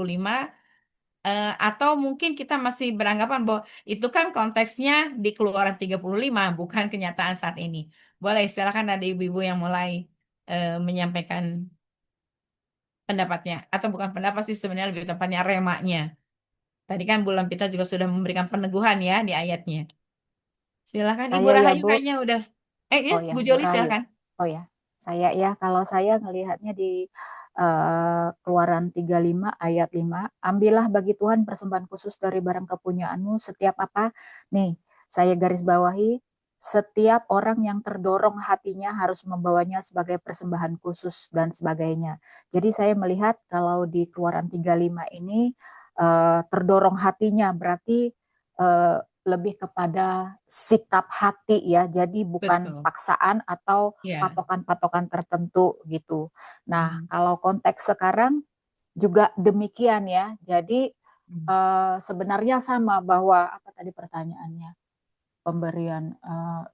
Speaker 11: Atau mungkin kita masih beranggapan bahwa itu kan konteksnya di Keluaran 35, bukan kenyataan saat ini. Boleh, silakan ada ibu-ibu yang mulai menyampaikan pendapatnya. Atau bukan pendapat sih, sebenarnya lebih tepatnya remanya. Tadi kan Bu Lampita juga sudah memberikan peneguhan ya di ayatnya. Silakan Ibu
Speaker 2: Saya ya
Speaker 11: Rahayu
Speaker 2: Bu,
Speaker 11: kayaknya udah. Ya,
Speaker 2: oh ya
Speaker 11: Bu
Speaker 2: Bu
Speaker 11: Joli
Speaker 2: Rahayu.
Speaker 11: silakan.
Speaker 2: Oh ya, saya ya, kalau saya ngelihatnya di Keluaran 35 ayat 5, ambillah bagi Tuhan persembahan khusus dari barang kepunyaanmu setiap apa? Nih, saya garis bawahi, setiap orang yang terdorong hatinya harus membawanya sebagai persembahan khusus dan sebagainya. Jadi saya melihat kalau di Keluaran 35 ini terdorong hatinya berarti lebih kepada sikap hati ya, jadi bukan
Speaker 11: Betul.
Speaker 2: paksaan atau
Speaker 11: Ya.
Speaker 2: patokan-patokan tertentu gitu. Nah, kalau konteks sekarang juga demikian ya. Jadi sebenarnya sama bahwa apa tadi pertanyaannya? Pemberian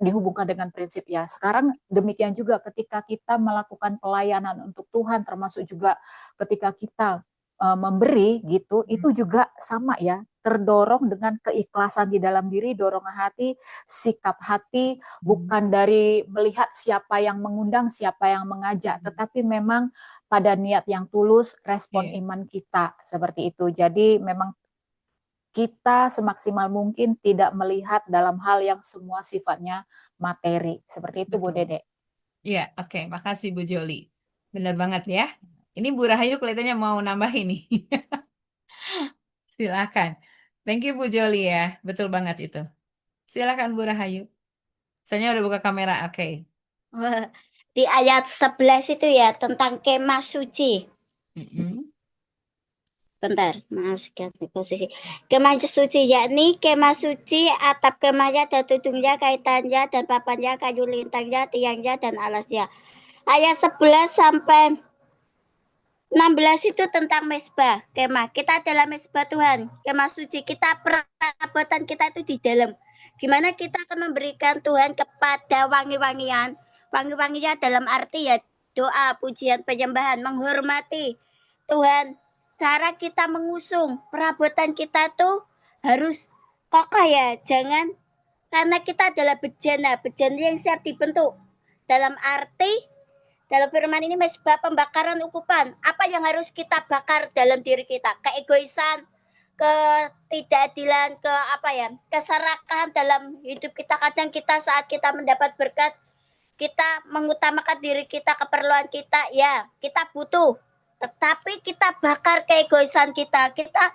Speaker 2: dihubungkan dengan prinsip ya. Sekarang demikian juga ketika kita melakukan pelayanan untuk Tuhan, termasuk juga ketika kita memberi gitu, itu juga sama ya, terdorong dengan keikhlasan di dalam diri, dorongan hati, sikap hati, bukan dari melihat siapa yang mengundang, siapa yang mengajak, tetapi memang pada niat yang tulus, respon iman kita seperti itu. Jadi memang kita semaksimal mungkin tidak melihat dalam hal yang semua sifatnya materi. Seperti itu Bu
Speaker 11: Betul.
Speaker 2: Dede.
Speaker 11: Iya, oke. Makasih Bu Joli. Benar banget ya. Ini Bu Rahayu kelihatannya mau nambah ini. Silakan. Thank you Bu Joli ya. Betul banget itu. Silakan Bu Rahayu. Saya udah buka kamera. Oke.
Speaker 12: Wah, di ayat 11 itu ya tentang kemah suci. Bentar, maaf ganti posisi. Kemah suci yakni kemah suci, atap kemahnya dan tudungnya, kaitannya dan papannya, kayu lintangnya, tiangnya dan alasnya. Ayat 11 sampai 16 itu tentang mesbah kemah. Kita adalah mesbah Tuhan, kemah suci. Kita perabotan kita itu di dalam. Gimana kita akan memberikan Tuhan kepada wangi-wangian. Wangi-wanginya dalam arti ya doa, pujian, penyembahan, menghormati Tuhan. Cara kita mengusung perabotan kita tuh harus kokoh ya. Jangan, karena kita adalah bejana yang siap dibentuk. Dalam arti, dalam firman ini mesbah pembakaran ukupan. Apa yang harus kita bakar dalam diri kita? Keegoisan, ketidakadilan, keserakahan dalam hidup kita. Kadang kita saat kita mendapat berkat, kita mengutamakan diri kita, keperluan kita, ya kita butuh. Tetapi kita bakar keegoisan kita. Kita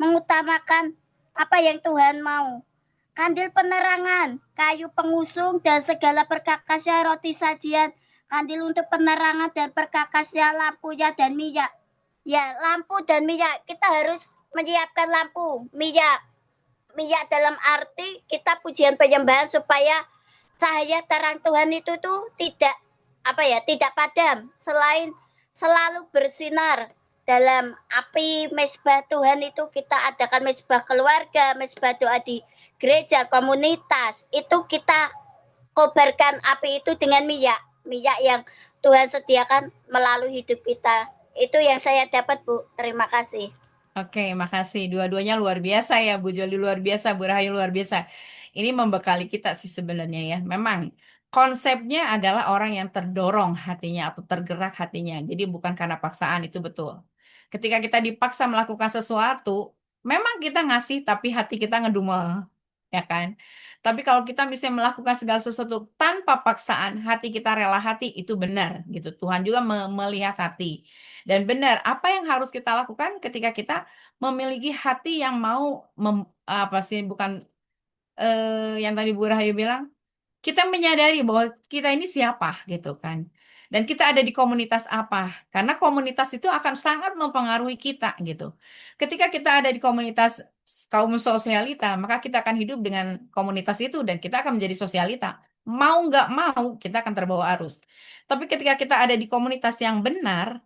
Speaker 12: mengutamakan apa yang Tuhan mau. Kandil penerangan, kayu pengusung, dan segala perkakasnya roti sajian, kandil untuk penerangan dan perkakasnya lampunya dan minyak. Ya, lampu dan minyak. Kita harus menyiapkan lampu, minyak. Minyak dalam arti kita pujian penyembahan supaya cahaya terang Tuhan itu tuh tidak tidak padam, selalu bersinar. Dalam api mesbah Tuhan itu kita adakan mesbah keluarga, mesbah doa di gereja, komunitas. Itu kita kobarkan api itu dengan minyak yang Tuhan sediakan melalui hidup kita. Itu yang saya dapat, Bu. Terima kasih.
Speaker 11: Oke, makasih. Dua-duanya luar biasa ya, Bu Joli luar biasa, Bu Rahayu luar biasa. Ini membekali kita sih sebenarnya ya. Memang konsepnya adalah orang yang terdorong hatinya atau tergerak hatinya. Jadi bukan karena paksaan, itu betul. Ketika kita dipaksa melakukan sesuatu, memang kita ngasih tapi hati kita ngedumel, ya kan? Tapi kalau kita misalnya melakukan segala sesuatu tanpa paksaan, hati kita rela hati, itu benar gitu. Tuhan juga melihat hati. Dan benar, apa yang harus kita lakukan ketika kita memiliki hati yang mau bukan yang tadi Bu Rahayu bilang, kita menyadari bahwa kita ini siapa gitu kan. Dan kita ada di komunitas apa? Karena komunitas itu akan sangat mempengaruhi kita gitu. Ketika kita ada di komunitas kaum sosialita, maka kita akan hidup dengan komunitas itu dan kita akan menjadi sosialita. Mau nggak mau, kita akan terbawa arus. Tapi ketika kita ada di komunitas yang benar,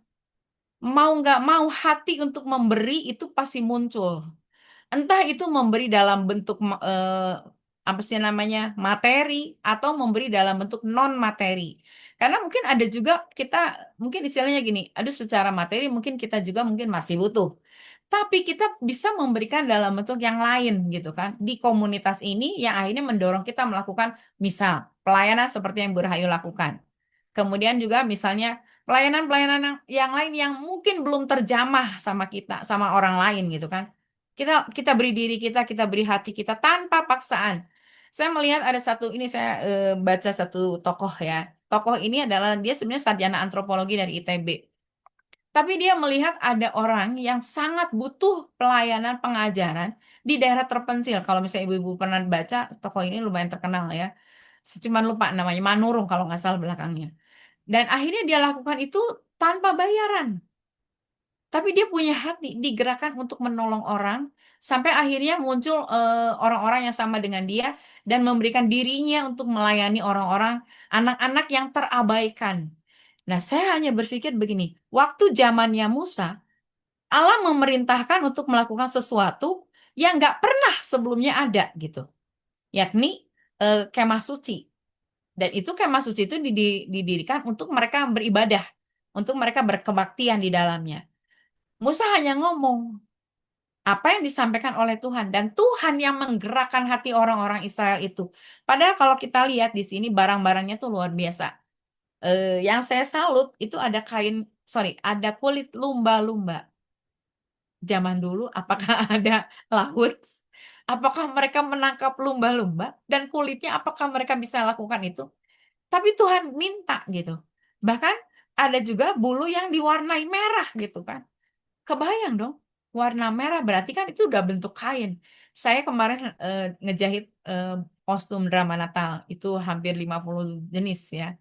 Speaker 11: mau nggak mau hati untuk memberi itu pasti muncul. Entah itu memberi dalam bentuk apa sih namanya materi atau memberi dalam bentuk non materi. Karena mungkin ada juga kita mungkin istilahnya gini, aduh secara materi mungkin kita juga mungkin masih butuh. Tapi kita bisa memberikan dalam bentuk yang lain gitu kan. Di komunitas ini yang akhirnya mendorong kita melakukan misal pelayanan seperti yang Bu Rahayu lakukan. Kemudian juga misalnya pelayanan-pelayanan yang lain yang mungkin belum terjamah sama kita, sama orang lain gitu kan. Kita beri diri kita beri hati kita tanpa paksaan. Saya melihat ada satu ini saya baca satu tokoh ya. Tokoh ini adalah dia sebenarnya sarjana antropologi dari ITB. Tapi dia melihat ada orang yang sangat butuh pelayanan pengajaran di daerah terpencil. Kalau misalnya ibu-ibu pernah baca, tokoh ini lumayan terkenal ya. Cuman lupa namanya, Manurung kalau nggak salah belakangnya. Dan akhirnya dia lakukan itu tanpa bayaran. Tapi dia punya hati, digerakkan untuk menolong orang, sampai akhirnya muncul orang-orang yang sama dengan dia, dan memberikan dirinya untuk melayani orang-orang, anak-anak yang terabaikan. Nah, saya hanya berpikir begini, waktu zamannya Musa, Allah memerintahkan untuk melakukan sesuatu yang nggak pernah sebelumnya ada gitu, yakni kemah suci. Dan itu kemah suci itu didirikan untuk mereka beribadah, untuk mereka berkebaktian di dalamnya. Musa hanya ngomong apa yang disampaikan oleh Tuhan, dan Tuhan yang menggerakkan hati orang-orang Israel itu. Padahal kalau kita lihat di sini barang-barangnya tuh luar biasa. Yang saya salut itu ada ada kulit lumba-lumba. Zaman dulu apakah ada laut? Apakah mereka menangkap lumba-lumba dan kulitnya apakah mereka bisa lakukan itu? Tapi Tuhan minta gitu. Bahkan ada juga bulu yang diwarnai merah gitu kan. Kebayang dong, warna merah berarti kan itu udah bentuk kain. Saya kemarin ngejahit kostum drama Natal, itu hampir 50 jenis ya.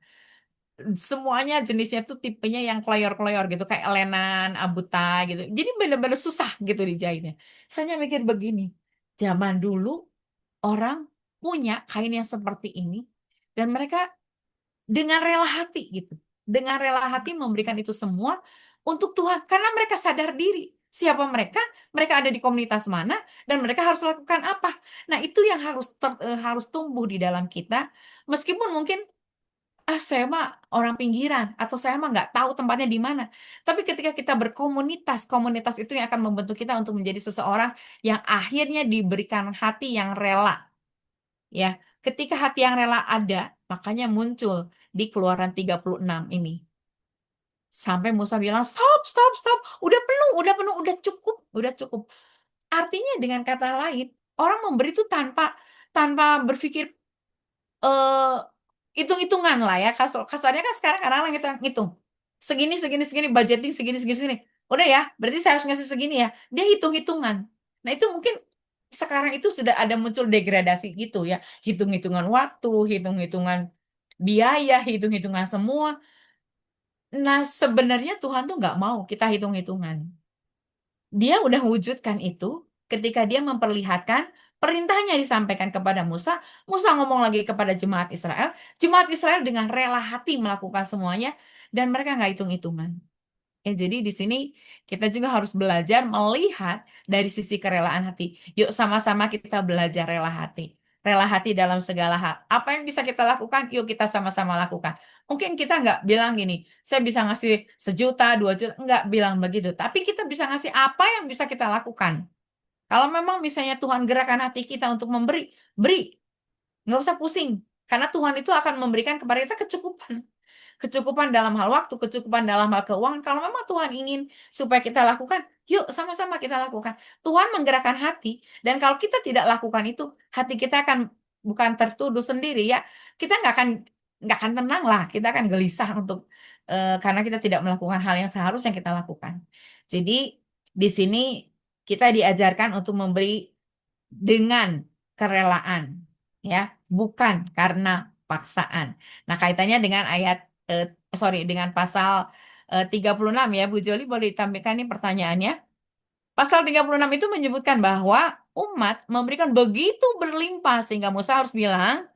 Speaker 11: Semuanya jenisnya tuh tipenya yang kleyor-kleyor gitu, kayak elenan, abuta gitu. Jadi bener-bener susah gitu dijahitnya. Saya mikir begini, zaman dulu orang punya kain yang seperti ini, dan mereka dengan rela hati gitu. Dengan rela hati memberikan itu semua untuk Tuhan. Karena mereka sadar diri. Siapa mereka? Mereka ada di komunitas mana? Dan mereka harus lakukan apa? Nah, itu yang harus tumbuh di dalam kita. Meskipun mungkin, saya mah orang pinggiran. Atau saya mah nggak tahu tempatnya di mana. Tapi ketika kita berkomunitas, komunitas itu yang akan membentuk kita untuk menjadi seseorang yang akhirnya diberikan hati yang rela. Ya, ketika hati yang rela ada, makanya muncul di Keluaran 36 ini. Sampai Musa bilang, stop, stop, stop. Udah penuh, udah cukup, udah cukup. Artinya dengan kata lain, orang memberi itu tanpa berpikir hitung-hitungan lah ya. Kasarnya kan sekarang orang ngitung. Segini, budgeting segini, segini, segini. Udah ya, berarti saya harus ngasih segini ya. Dia hitung-hitungan. Nah, itu mungkin sekarang itu sudah ada muncul degradasi gitu ya. Hitung-hitungan waktu, hitung-hitungan biaya, hitung-hitungan semua. Nah, sebenarnya Tuhan tuh nggak mau kita hitung-hitungan. Dia udah wujudkan itu ketika dia memperlihatkan perintahnya disampaikan kepada Musa. Musa ngomong lagi kepada jemaat Israel. Jemaat Israel dengan rela hati melakukan semuanya dan mereka nggak hitung-hitungan. Jadi di sini kita juga harus belajar melihat dari sisi kerelaan hati. Yuk sama-sama kita belajar rela hati. Rela hati dalam segala hal. Apa yang bisa kita lakukan, yuk kita sama-sama lakukan. Mungkin kita nggak bilang gini, saya bisa ngasih 1 juta, 2 juta, nggak bilang begitu. Tapi kita bisa ngasih apa yang bisa kita lakukan. Kalau memang misalnya Tuhan gerakan hati kita untuk memberi, beri. Nggak usah pusing. Karena Tuhan itu akan memberikan kepada kita kecukupan. Kecukupan dalam hal waktu, kecukupan dalam hal keuangan. Kalau memang Tuhan ingin supaya kita lakukan, yuk sama-sama kita lakukan. Tuhan menggerakkan hati, dan kalau kita tidak lakukan itu, hati kita akan bukan tertuduh sendiri ya. Kita nggak akan tenang lah. Kita akan gelisah untuk karena kita tidak melakukan hal yang seharusnya kita lakukan. Jadi di sini kita diajarkan untuk memberi dengan kerelaan, ya, bukan karena paksaan. Nah, kaitannya dengan dengan pasal 36 ya, Bu Joli, boleh ditampilkan nih pertanyaannya. Pasal 36 itu menyebutkan bahwa umat memberikan begitu berlimpah sehingga Musa harus bilang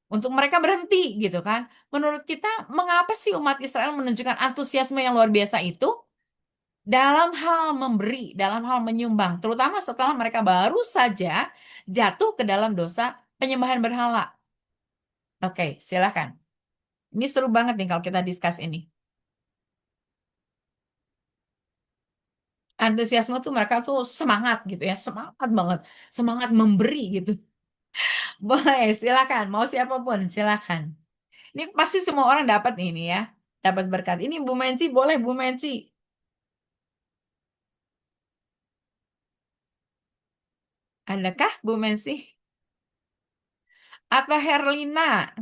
Speaker 11: untuk mereka berhenti gitu kan. Menurut kita, mengapa sih umat Israel menunjukkan antusiasme yang luar biasa itu dalam hal memberi, dalam hal menyumbang, terutama setelah mereka baru saja jatuh ke dalam dosa penyembahan berhala? Oke, silakan. Ini seru banget nih kalau kita discuss ini. Antusiasme tuh mereka tuh semangat gitu ya, semangat banget, semangat memberi gitu. Boleh, silakan. Mau siapapun, silakan. Ini pasti semua orang dapat ini ya, dapat berkat. Ini Bu Menci, boleh Bu Menci. Adakah Bu Menci? Atau Herlina?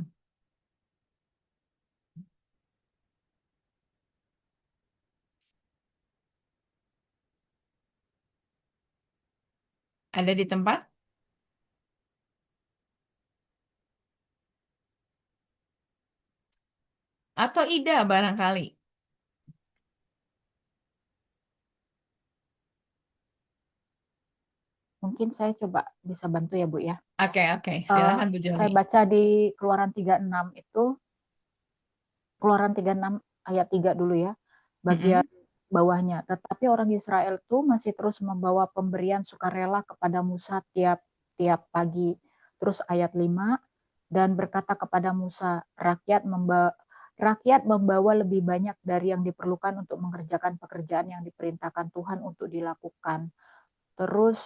Speaker 11: Ada di tempat? Atau Ida barangkali?
Speaker 2: Mungkin saya coba bisa bantu ya Bu ya.
Speaker 11: Oke, silakan Bu Joli.
Speaker 2: Saya baca di Keluaran 36 itu, Keluaran 36 ayat 3 dulu ya, bagian bawahnya. Tetapi orang Israel itu masih terus membawa pemberian sukarela kepada Musa tiap pagi. Terus ayat 5, dan berkata kepada Musa, rakyat membawa lebih banyak dari yang diperlukan untuk mengerjakan pekerjaan yang diperintahkan Tuhan untuk dilakukan. Terus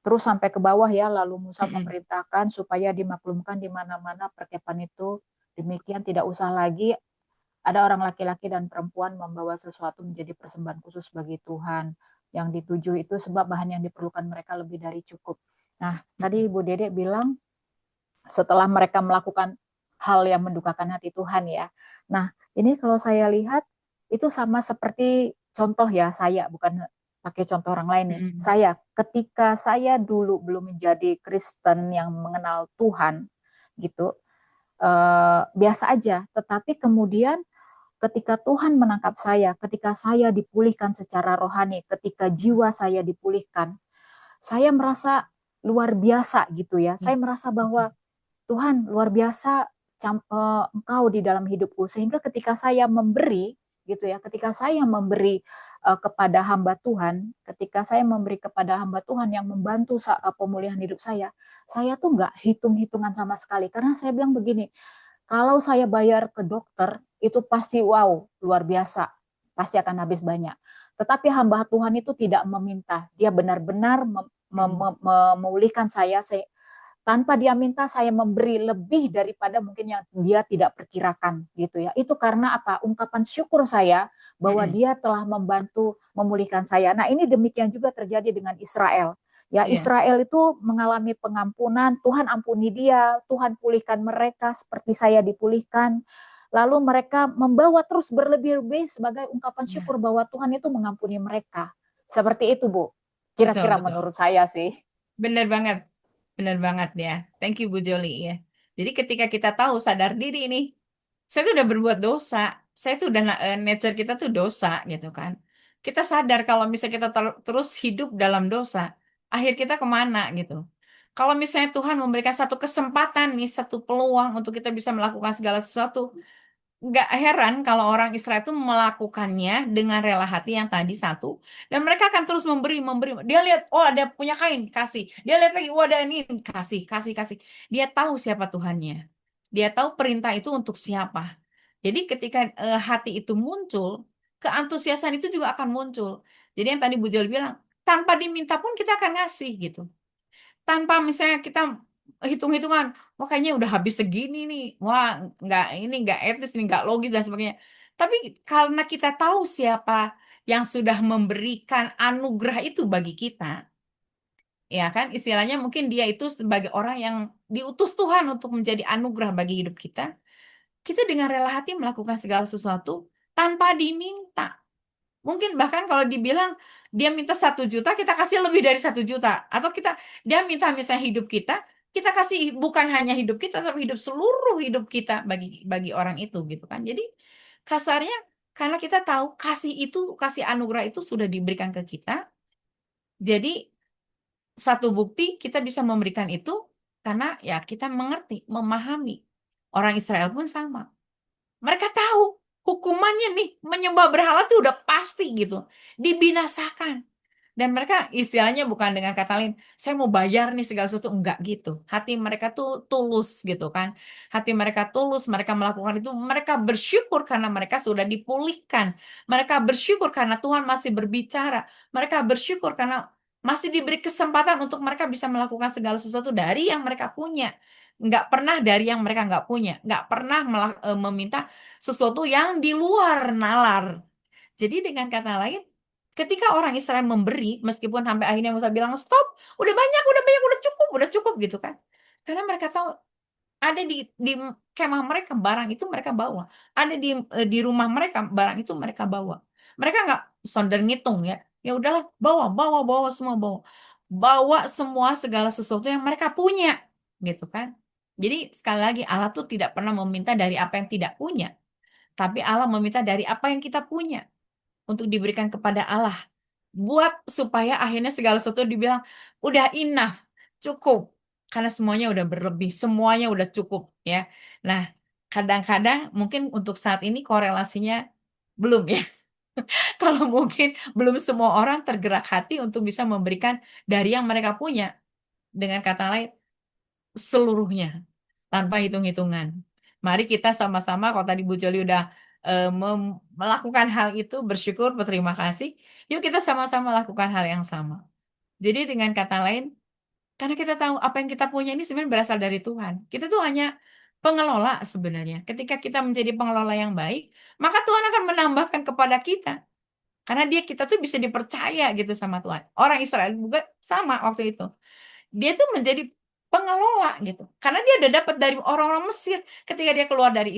Speaker 2: sampai ke bawah ya, lalu Musa memerintahkan supaya dimaklumkan di mana-mana perkepan itu. Demikian tidak usah lagi ada orang laki-laki dan perempuan membawa sesuatu menjadi persembahan khusus bagi Tuhan. Yang dituju itu sebab bahan yang diperlukan mereka lebih dari cukup. Nah, tadi Bu Dede bilang setelah mereka melakukan hal yang mendukakan hati Tuhan ya. Nah, ini kalau saya lihat itu sama seperti contoh ya, saya bukan pakai contoh orang lain nih. Saya ketika saya dulu belum menjadi Kristen yang mengenal Tuhan gitu, biasa aja. Tetapi kemudian ketika Tuhan menangkap saya, ketika saya dipulihkan secara rohani, ketika jiwa saya dipulihkan, saya merasa luar biasa gitu ya. Saya merasa bahwa Tuhan luar biasa Engkau di dalam hidupku, sehingga ketika saya memberi gitu ya, ketika saya memberi kepada hamba Tuhan, ketika saya memberi kepada hamba Tuhan yang membantu pemulihan hidup saya tuh nggak hitung-hitungan sama sekali, karena saya bilang begini, kalau saya bayar ke dokter itu pasti wow luar biasa, pasti akan habis banyak. Tetapi hamba Tuhan itu tidak meminta, dia benar-benar memulihkan saya tanpa dia minta, saya memberi lebih daripada mungkin yang dia tidak perkirakan gitu ya. Itu karena apa? Ungkapan syukur saya bahwa dia telah membantu memulihkan saya. Nah, ini demikian juga terjadi dengan Israel. Ya, Israel itu mengalami pengampunan, Tuhan ampuni dia, Tuhan pulihkan mereka seperti saya dipulihkan. Lalu mereka membawa terus berlebih-lebih sebagai ungkapan syukur bahwa Tuhan itu mengampuni mereka. Seperti itu, Bu.
Speaker 11: Betul,
Speaker 2: Kira-kira
Speaker 11: betul.
Speaker 2: menurut saya sih.
Speaker 11: Bener banget. Bener banget ya. Thank you Bu Joli ya. Jadi ketika kita tahu sadar diri nih, saya tuh udah berbuat dosa. Saya tuh udah nature kita tuh dosa gitu kan. Kita sadar kalau misalnya kita terus hidup dalam dosa, akhir kita kemana gitu. Kalau misalnya Tuhan memberikan satu kesempatan nih, satu peluang untuk kita bisa melakukan segala sesuatu, nggak heran kalau orang Israel itu melakukannya dengan rela hati yang tadi satu, dan mereka akan terus memberi, memberi. Dia lihat, oh ada punya kain, kasih. Dia lihat lagi, oh ada ini, kasih, kasih, kasih. Dia tahu siapa Tuhannya. Dia tahu perintah itu untuk siapa. Jadi ketika hati itu muncul, keantusiasan itu juga akan muncul. Jadi yang tadi Bu Jol bilang, tanpa diminta pun kita akan ngasih gitu, tanpa misalnya kita hitung-hitungan, wah kayaknya udah habis segini nih, wah nggak ini nggak etis nih, nggak logis dan sebagainya. Tapi karena kita tahu siapa yang sudah memberikan anugerah itu bagi kita, ya kan, istilahnya mungkin dia itu sebagai orang yang diutus Tuhan untuk menjadi anugerah bagi hidup kita, kita dengan rela hati melakukan segala sesuatu tanpa diminta. Mungkin bahkan kalau dibilang dia minta 1 juta, kita kasih lebih dari 1 juta. Atau dia minta misalnya hidup kita kasih bukan hanya hidup kita, tapi seluruh hidup kita bagi bagi orang itu gitu kan. Jadi kasarnya karena kita tahu kasih anugerah itu sudah diberikan ke kita. Jadi satu bukti kita bisa memberikan itu karena ya kita mengerti, memahami. Orang Israel pun sama. Mereka tahu hukumannya nih menyembah berhala tuh udah pasti gitu, dibinasakan. Dan mereka istilahnya bukan dengan kata lain, saya mau bayar nih segala sesuatu, enggak gitu. Hati mereka tuh tulus gitu kan. Hati mereka tulus, mereka melakukan itu, mereka bersyukur karena mereka sudah dipulihkan. Mereka bersyukur karena Tuhan masih berbicara. Mereka bersyukur karena masih diberi kesempatan untuk mereka bisa melakukan segala sesuatu dari yang mereka punya. Nggak pernah dari yang mereka nggak punya. Nggak pernah meminta sesuatu yang di luar nalar. Jadi dengan kata lain, ketika orang Israel memberi, meskipun sampai akhirnya Musa bilang stop, udah banyak, udah cukup gitu kan. Karena mereka tahu ada di kemah mereka barang itu mereka bawa, ada di rumah mereka barang itu mereka bawa. Mereka nggak sonder ngitung ya, ya udahlah bawa, bawa, bawa semua bawa, bawa semua segala sesuatu yang mereka punya, gitu kan. Jadi sekali lagi Allah tuh tidak pernah meminta dari apa yang tidak punya, tapi Allah meminta dari apa yang kita punya untuk diberikan kepada Allah. Buat supaya akhirnya segala sesuatu dibilang, udah enough, cukup. Karena semuanya udah berlebih, semuanya udah cukup ya. Nah, kadang-kadang mungkin untuk saat ini korelasinya belum ya. Kalau mungkin belum semua orang tergerak hati untuk bisa memberikan dari yang mereka punya. Dengan kata lain, seluruhnya tanpa hitung-hitungan. Mari kita sama-sama, kalau tadi Bu Joli udah melakukan hal itu, bersyukur, berterima kasih. Yuk kita sama-sama lakukan hal yang sama. Jadi dengan kata lain, karena kita tahu apa yang kita punya ini sebenarnya berasal dari Tuhan. Kita tuh hanya pengelola sebenarnya. Ketika kita menjadi pengelola yang baik, maka Tuhan akan menambahkan kepada kita. Karena kita tuh bisa dipercaya gitu sama Tuhan. Orang Israel juga sama waktu itu. Dia tuh menjadi pengelola gitu. Karena dia udah dapat dari orang-orang Mesir. Ketika dia keluar dari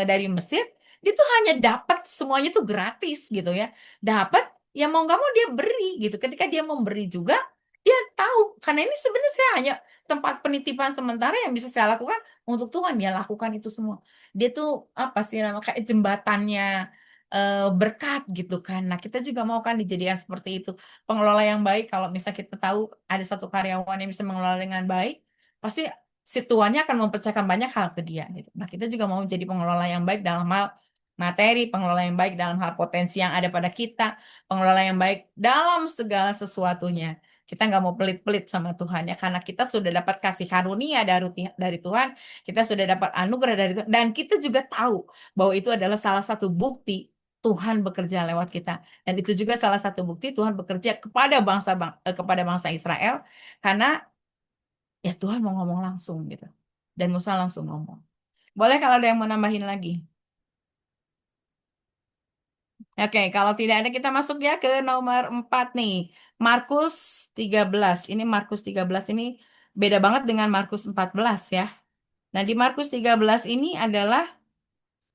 Speaker 11: dari Mesir, dia tuh hanya dapat semuanya tuh gratis gitu ya. Dapat, ya mau nggak mau dia beri gitu. Ketika dia memberi juga, dia tahu. Karena ini sebenarnya saya hanya tempat penitipan sementara yang bisa saya lakukan untuk Tuhan. Dia lakukan itu semua. Dia tuh apa sih nama kayak jembatannya berkat gitu kan. Nah, kita juga mau kan dijadikan seperti itu. Pengelola yang baik, kalau misal kita tahu ada satu karyawan yang bisa mengelola dengan baik, pasti si tuannya akan mempercayakan banyak hal ke dia gitu. Nah, kita juga mau jadi pengelola yang baik dalam hal materi, pengelola yang baik dalam hal potensi yang ada pada kita, pengelola yang baik dalam segala sesuatunya. Kita nggak mau pelit-pelit sama Tuhan ya, karena kita sudah dapat kasih karunia dari Tuhan, kita sudah dapat anugerah dari Tuhan, dan kita juga tahu bahwa itu adalah salah satu bukti Tuhan bekerja lewat kita. Dan itu juga salah satu bukti Tuhan bekerja kepada bangsa Israel, karena ya Tuhan mau ngomong langsung gitu. Dan Musa langsung ngomong. Boleh kalau ada yang mau nambahin lagi. Oke, kalau tidak ada kita masuk ya ke nomor 4 nih. Markus 13. Ini Markus 13 ini beda banget dengan Markus 14 ya. Nah, di Markus 13 ini adalah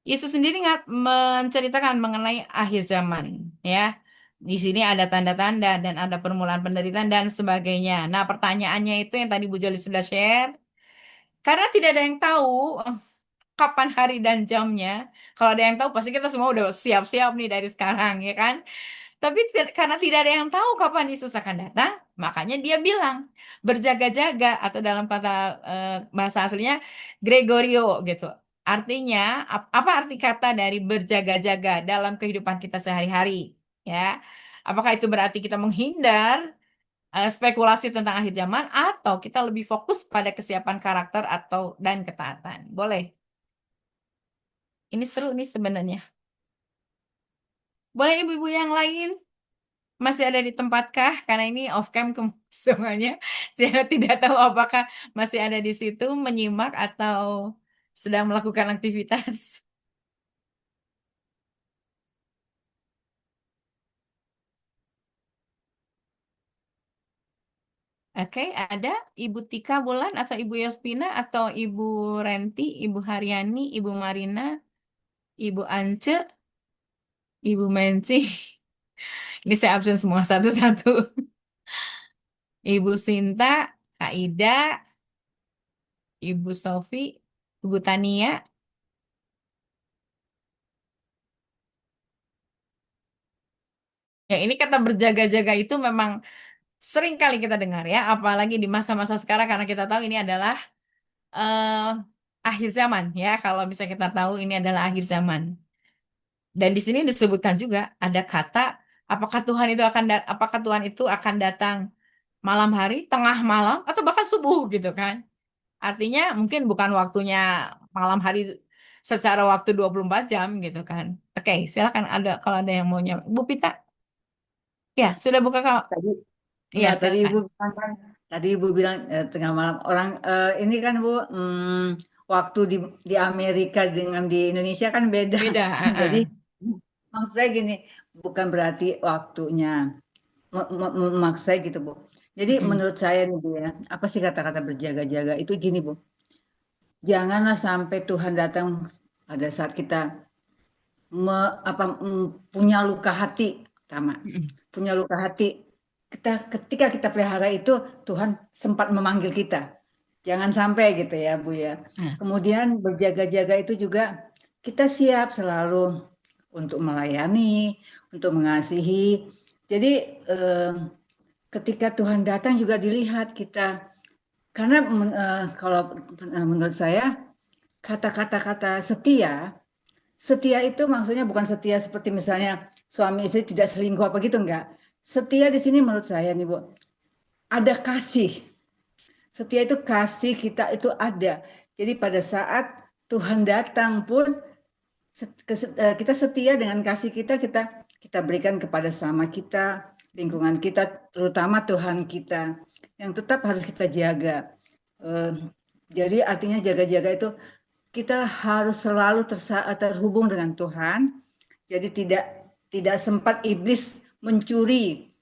Speaker 11: Yesus sendiri menceritakan mengenai akhir zaman ya. Di sini ada tanda-tanda dan ada permulaan penderitaan dan sebagainya. Nah, pertanyaannya itu yang tadi Bu Joli sudah share. Karena tidak ada yang tahu kapan hari dan jamnya. Kalau ada yang tahu, pasti kita semua udah siap-siap nih dari sekarang, ya kan? Tapi karena tidak ada yang tahu kapan Yesus akan datang, makanya dia bilang berjaga-jaga atau dalam kata bahasa aslinya Gregorio gitu. Artinya apa arti kata dari berjaga-jaga dalam kehidupan kita sehari-hari? Ya, apakah itu berarti kita menghindar spekulasi tentang akhir zaman atau kita lebih fokus pada kesiapan karakter atau dan ketaatan? Boleh. Ini seru nih sebenarnya. Boleh ibu-ibu yang lain? Masih ada di tempatkah? Karena ini off cam semuanya. Saya tidak tahu apakah masih ada di situ menyimak atau sedang melakukan aktivitas. Oke, ada Ibu Tika Bulan atau Ibu Yospina atau Ibu Renti, Ibu Haryani, Ibu Marina, Ibu Ance, Ibu Menci. Ini saya absen semua satu-satu. Ibu Sinta, Kak Ida, Ibu Sofi, Ibu Tania. Ya, ini kata berjaga-jaga itu memang sering kali kita dengar ya, apalagi di masa-masa sekarang karena kita tahu ini adalah eh, akhir zaman ya. Kalau misalnya kita tahu ini adalah akhir zaman. Dan di sini disebutkan juga ada kata apakah Tuhan itu akan datang malam hari, tengah malam atau bahkan subuh gitu kan. Artinya mungkin bukan waktunya malam hari secara waktu 24 jam gitu kan. Oke, silakan ada kalau ada yang mau nyampe. Bu Pita, ya sudah buka kak.
Speaker 5: Tadi
Speaker 11: Iya,
Speaker 5: enggak,
Speaker 11: silakan.
Speaker 5: tadi Ibu bilang tengah malam. Orang ini kan Bu, waktu di Amerika dengan di Indonesia kan beda.
Speaker 11: Beda.
Speaker 5: Jadi maksud saya gini, bukan berarti waktunya. Maksud saya gitu Bu. Jadi menurut saya nih Bu ya, apa sih kata-kata berjaga-jaga itu gini Bu. Janganlah sampai Tuhan datang pada saat kita punya luka hati, pertama. Punya luka hati. Ketika kita pelihara itu, Tuhan sempat memanggil kita. Jangan sampai gitu ya Bu ya. Kemudian berjaga-jaga itu juga kita siap selalu untuk melayani, untuk mengasihi. Jadi ketika Tuhan datang juga dilihat kita. Karena kalau menurut saya kata-kata setia itu maksudnya bukan setia seperti misalnya suami istri tidak selingkuh apa gitu, enggak. Setia di sini menurut saya nih Bu, ada kasih. Setia itu kasih kita itu ada. Jadi pada saat Tuhan datang pun kita setia dengan kasih kita berikan kepada sama kita, lingkungan kita, terutama Tuhan kita yang tetap harus kita jaga. Jadi artinya jaga-jaga itu kita harus selalu terhubung dengan Tuhan. Jadi tidak sempat iblis mencuri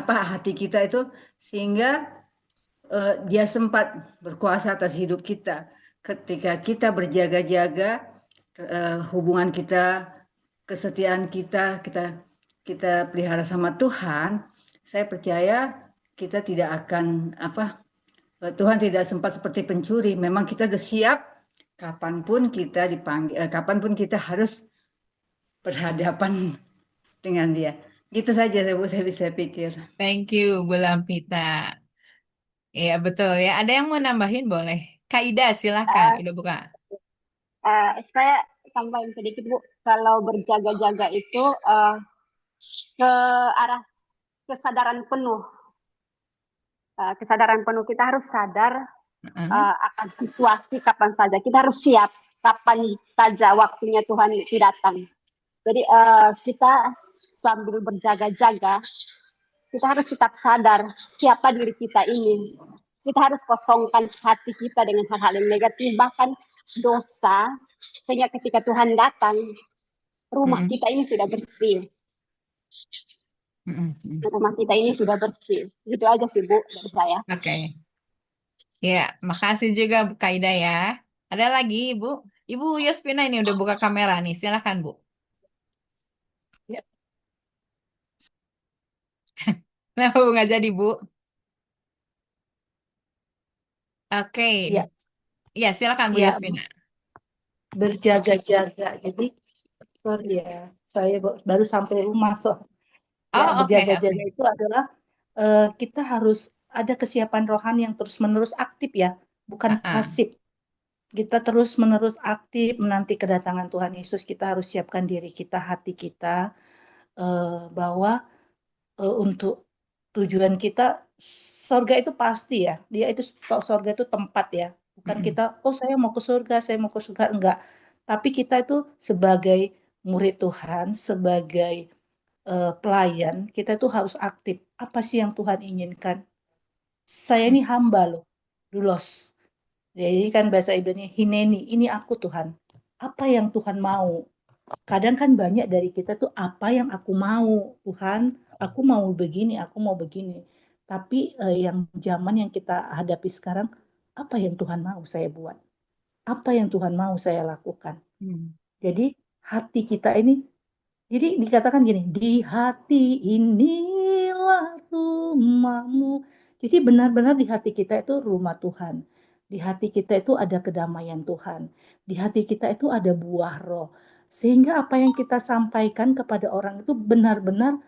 Speaker 5: hati kita itu sehingga dia sempat berkuasa atas hidup kita. Ketika kita berjaga-jaga, hubungan kita, kesetiaan kita pelihara sama Tuhan, saya percaya kita tidak akan Tuhan tidak sempat seperti pencuri. Memang kita sudah siap kapanpun kita dipanggil, kapanpun kita harus berhadapan dengan Dia. Gitu saja Bu, saya bisa pikir.
Speaker 11: Thank you, Bu Lampita. Iya betul ya. Ada yang mau nambahin boleh. Kak Ida silakan. Udah buka.
Speaker 1: Saya tambahin sedikit Bu. Kalau berjaga-jaga itu ke arah kesadaran penuh. Kesadaran penuh, kita harus sadar akan situasi kapan saja. Kita harus siap kapan saja waktunya Tuhan itu datang. Jadi kita sambil berjaga-jaga, kita harus tetap sadar siapa diri kita ini. Kita harus kosongkan hati kita dengan hal-hal yang negatif, bahkan dosa, sehingga ketika Tuhan datang, rumah kita ini sudah bersih. Rumah kita ini sudah bersih. Gitu aja sih Bu dari saya.
Speaker 11: Oke. Ya, makasih juga Bu Kak Ida ya. Ada lagi Ibu Ibu Yospina ini udah buka kamera nih, silakan Bu.
Speaker 6: Ya,
Speaker 11: Kenapa Bu nggak jadi Bu? Oke,
Speaker 6: ya,
Speaker 11: ya silakan Bu
Speaker 6: ya,
Speaker 11: Yospina.
Speaker 6: berjaga-jaga. Jadi, sorry ya, saya baru sampai rumah, so. Ya,
Speaker 11: Oh oke
Speaker 6: berjaga-jaga
Speaker 11: oke.
Speaker 6: itu adalah kita harus ada kesiapan rohani yang terus-menerus aktif ya, bukan
Speaker 11: Ah-ah.
Speaker 6: pasif. Kita terus-menerus aktif menanti kedatangan Tuhan Yesus. Kita harus siapkan diri kita, hati kita, bahwa untuk tujuan kita sorga itu pasti ya. Dia itu sorga itu tempat ya. Bukan
Speaker 11: Mm-mm.
Speaker 6: kita, oh saya mau ke surga, saya mau ke surga, enggak. Tapi kita itu sebagai murid Tuhan, sebagai pelayan, kita itu harus aktif. Apa sih yang Tuhan inginkan? Saya ini hamba loh, dulos. Jadi kan bahasa Ibrani, hineni, ini aku Tuhan. Apa yang Tuhan mau? Kadang kan banyak dari kita tuh apa yang aku mau, Tuhan, aku mau begini, aku mau begini. Tapi yang zaman yang kita hadapi sekarang, apa yang Tuhan mau saya buat? Apa yang Tuhan mau saya lakukan?
Speaker 11: Hmm.
Speaker 6: Jadi hati kita ini, jadi dikatakan gini, di hati inilah rumahmu. Jadi benar-benar di hati kita itu rumah Tuhan. Di hati kita itu ada kedamaian Tuhan. Di hati kita itu ada buah roh. Sehingga apa yang kita sampaikan kepada orang itu benar-benar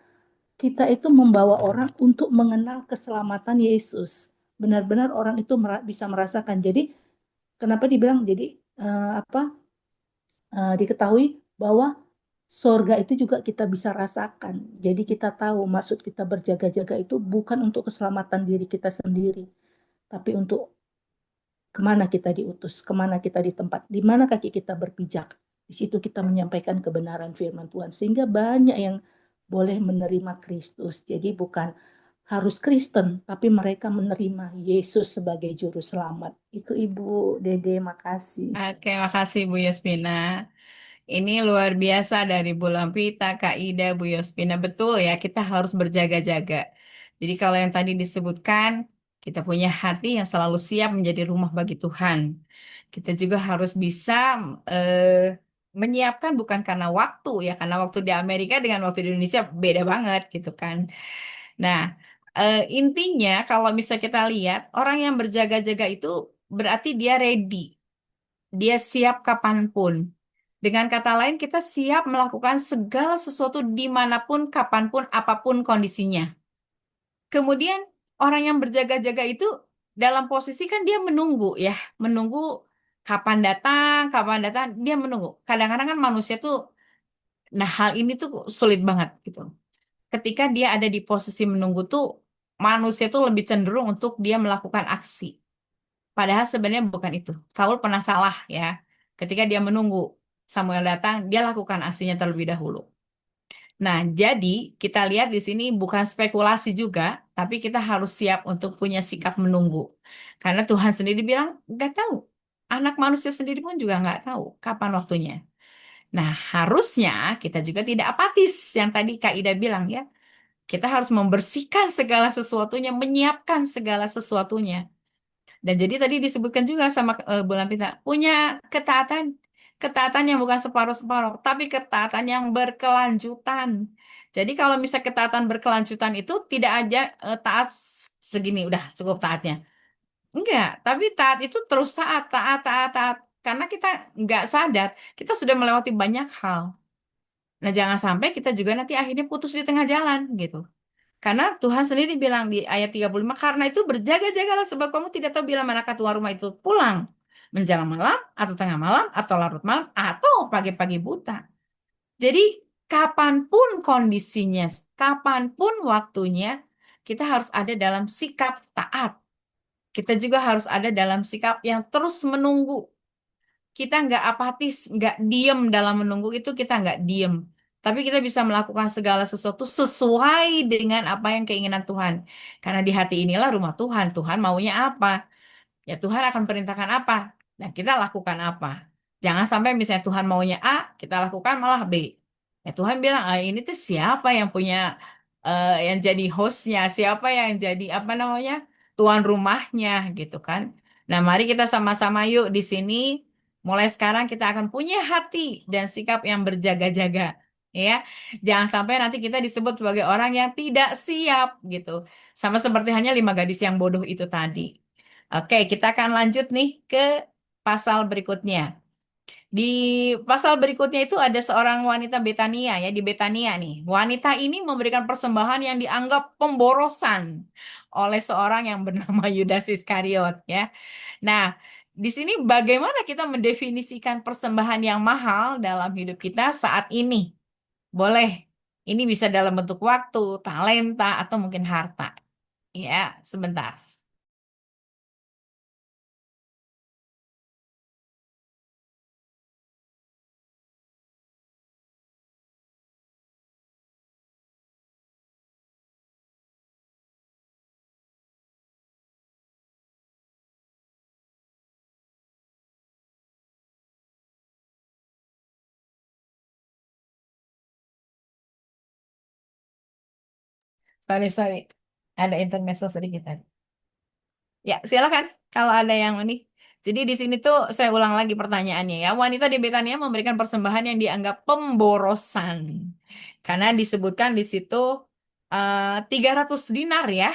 Speaker 6: kita itu membawa orang untuk mengenal keselamatan Yesus. Benar-benar orang itu bisa merasakan. Jadi kenapa dibilang jadi apa diketahui bahwa sorga itu juga kita bisa rasakan. Jadi kita tahu maksud kita berjaga-jaga itu bukan untuk keselamatan diri kita sendiri, tapi untuk kemana kita diutus, kemana kita di tempat, di mana kaki kita berpijak. Di situ kita menyampaikan kebenaran firman Tuhan. Sehingga banyak yang boleh menerima Kristus. Jadi bukan harus Kristen, tapi mereka menerima Yesus sebagai juru selamat. Itu Ibu Dede, makasih.
Speaker 11: Oke, makasih Bu Yospina. Ini luar biasa dari Bu Lampita, Kak Ida, Bu Yospina. Betul ya, kita harus berjaga-jaga. Jadi kalau yang tadi disebutkan, kita punya hati yang selalu siap menjadi rumah bagi Tuhan. Kita juga harus bisa menyiapkan bukan karena waktu ya, karena waktu di Amerika dengan waktu di Indonesia beda banget gitu kan. Nah, intinya kalau bisa kita lihat, orang yang berjaga-jaga itu berarti dia ready, dia siap kapanpun. Dengan kata lain, kita siap melakukan segala sesuatu dimanapun, kapanpun, apapun kondisinya. Kemudian orang yang berjaga-jaga itu dalam posisi kan dia menunggu ya, menunggu kapan datang, dia menunggu. Kadang-kadang kan manusia tuh, nah hal ini tuh sulit banget gitu. Ketika dia ada di posisi menunggu tuh, manusia tuh lebih cenderung untuk dia melakukan aksi. Padahal sebenarnya bukan itu. Saul pernah salah ya. Ketika dia menunggu Samuel datang, dia lakukan aksinya terlebih dahulu. Nah, jadi kita lihat di sini bukan spekulasi juga, tapi kita harus siap untuk punya sikap menunggu. Karena Tuhan sendiri bilang, nggak tahu. Anak manusia sendiri pun juga nggak tahu kapan waktunya. Nah, harusnya kita juga tidak apatis. Yang tadi Kak Ida bilang ya, kita harus membersihkan segala sesuatunya, menyiapkan segala sesuatunya. Dan jadi tadi disebutkan juga sama Bulan Pita, punya ketaatan, ketaatan yang bukan separuh-separuh, tapi ketaatan yang berkelanjutan. Jadi kalau misalnya ketaatan berkelanjutan itu tidak aja taat segini, udah cukup taatnya. Enggak, tapi taat itu terus taat, taat, taat, taat. Karena kita nggak sadar, kita sudah melewati banyak hal. Nah, jangan sampai kita juga nanti akhirnya putus di tengah jalan gitu. Karena Tuhan sendiri bilang di ayat 35, karena itu berjaga-jagalah sebab kamu tidak tahu bila manakah tuan rumah itu pulang. Menjelang malam, atau tengah malam, atau larut malam, atau pagi-pagi buta. Jadi, kapanpun kondisinya, kapanpun waktunya, kita harus ada dalam sikap taat. Kita juga harus ada dalam sikap yang terus menunggu. Kita nggak apatis, nggak diem dalam menunggu itu, kita nggak diem. Tapi kita bisa melakukan segala sesuatu sesuai dengan apa yang keinginan Tuhan. Karena di hati inilah rumah Tuhan. Tuhan maunya apa? Ya Tuhan akan perintahkan apa? Dan kita lakukan apa? Jangan sampai misalnya Tuhan maunya A, kita lakukan malah B. Ya Tuhan bilang, ah, ini tuh siapa yang punya, yang jadi hostnya? Siapa yang jadi apa namanya? Tuan rumahnya gitu kan. Nah, mari kita sama-sama yuk di sini Mulai sekarang kita akan punya hati dan sikap yang berjaga-jaga. Ya, jangan sampai nanti kita disebut sebagai orang yang tidak siap gitu. Sama seperti hanya 5 gadis yang bodoh itu tadi. Oke, kita akan lanjut nih ke pasal berikutnya. Di pasal berikutnya itu ada seorang wanita Betania ya, di Betania nih. Wanita ini memberikan persembahan yang dianggap pemborosan oleh seorang yang bernama Yudas Iskariot ya. Nah, di sini bagaimana kita mendefinisikan persembahan yang mahal dalam hidup kita saat ini? Boleh. Ini bisa dalam bentuk waktu, talenta, atau mungkin harta. Ya, sebentar. Sorry. Ada intermezzo sedikit tadi. Ya, silakan kalau ada yang ini. Jadi di sini tuh saya ulang lagi pertanyaannya ya. Wanita di Betania memberikan persembahan yang dianggap pemborosan. Karena disebutkan di situ 300 dinar ya.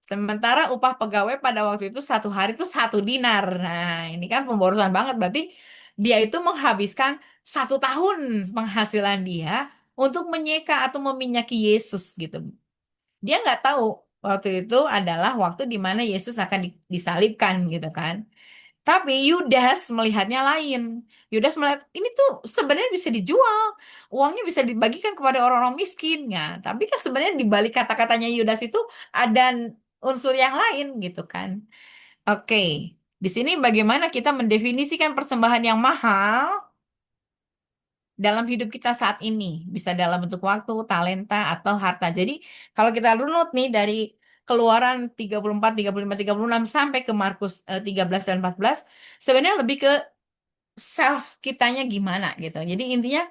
Speaker 11: Sementara upah pegawai pada waktu itu 1 hari itu 1 dinar. Nah, ini kan pemborosan banget. Berarti dia itu menghabiskan 1 tahun penghasilan dia untuk menyeka atau meminyaki Yesus gitu. Dia nggak tahu waktu itu adalah waktu di mana Yesus akan disalibkan gitu kan. Tapi Yudas melihatnya lain. Yudas melihat ini tuh sebenarnya bisa dijual, uangnya bisa dibagikan kepada orang-orang miskin ya. Tapi kan sebenarnya di balik kata-katanya Yudas itu ada unsur yang lain gitu kan. Oke, di sini bagaimana kita mendefinisikan persembahan yang mahal dalam hidup kita saat ini. Bisa dalam bentuk waktu, talenta, atau harta. Jadi kalau kita runut nih dari Keluaran 34, 35, 36 sampai ke Markus 13 dan 14, sebenarnya lebih ke self kitanya gimana gitu. Jadi intinya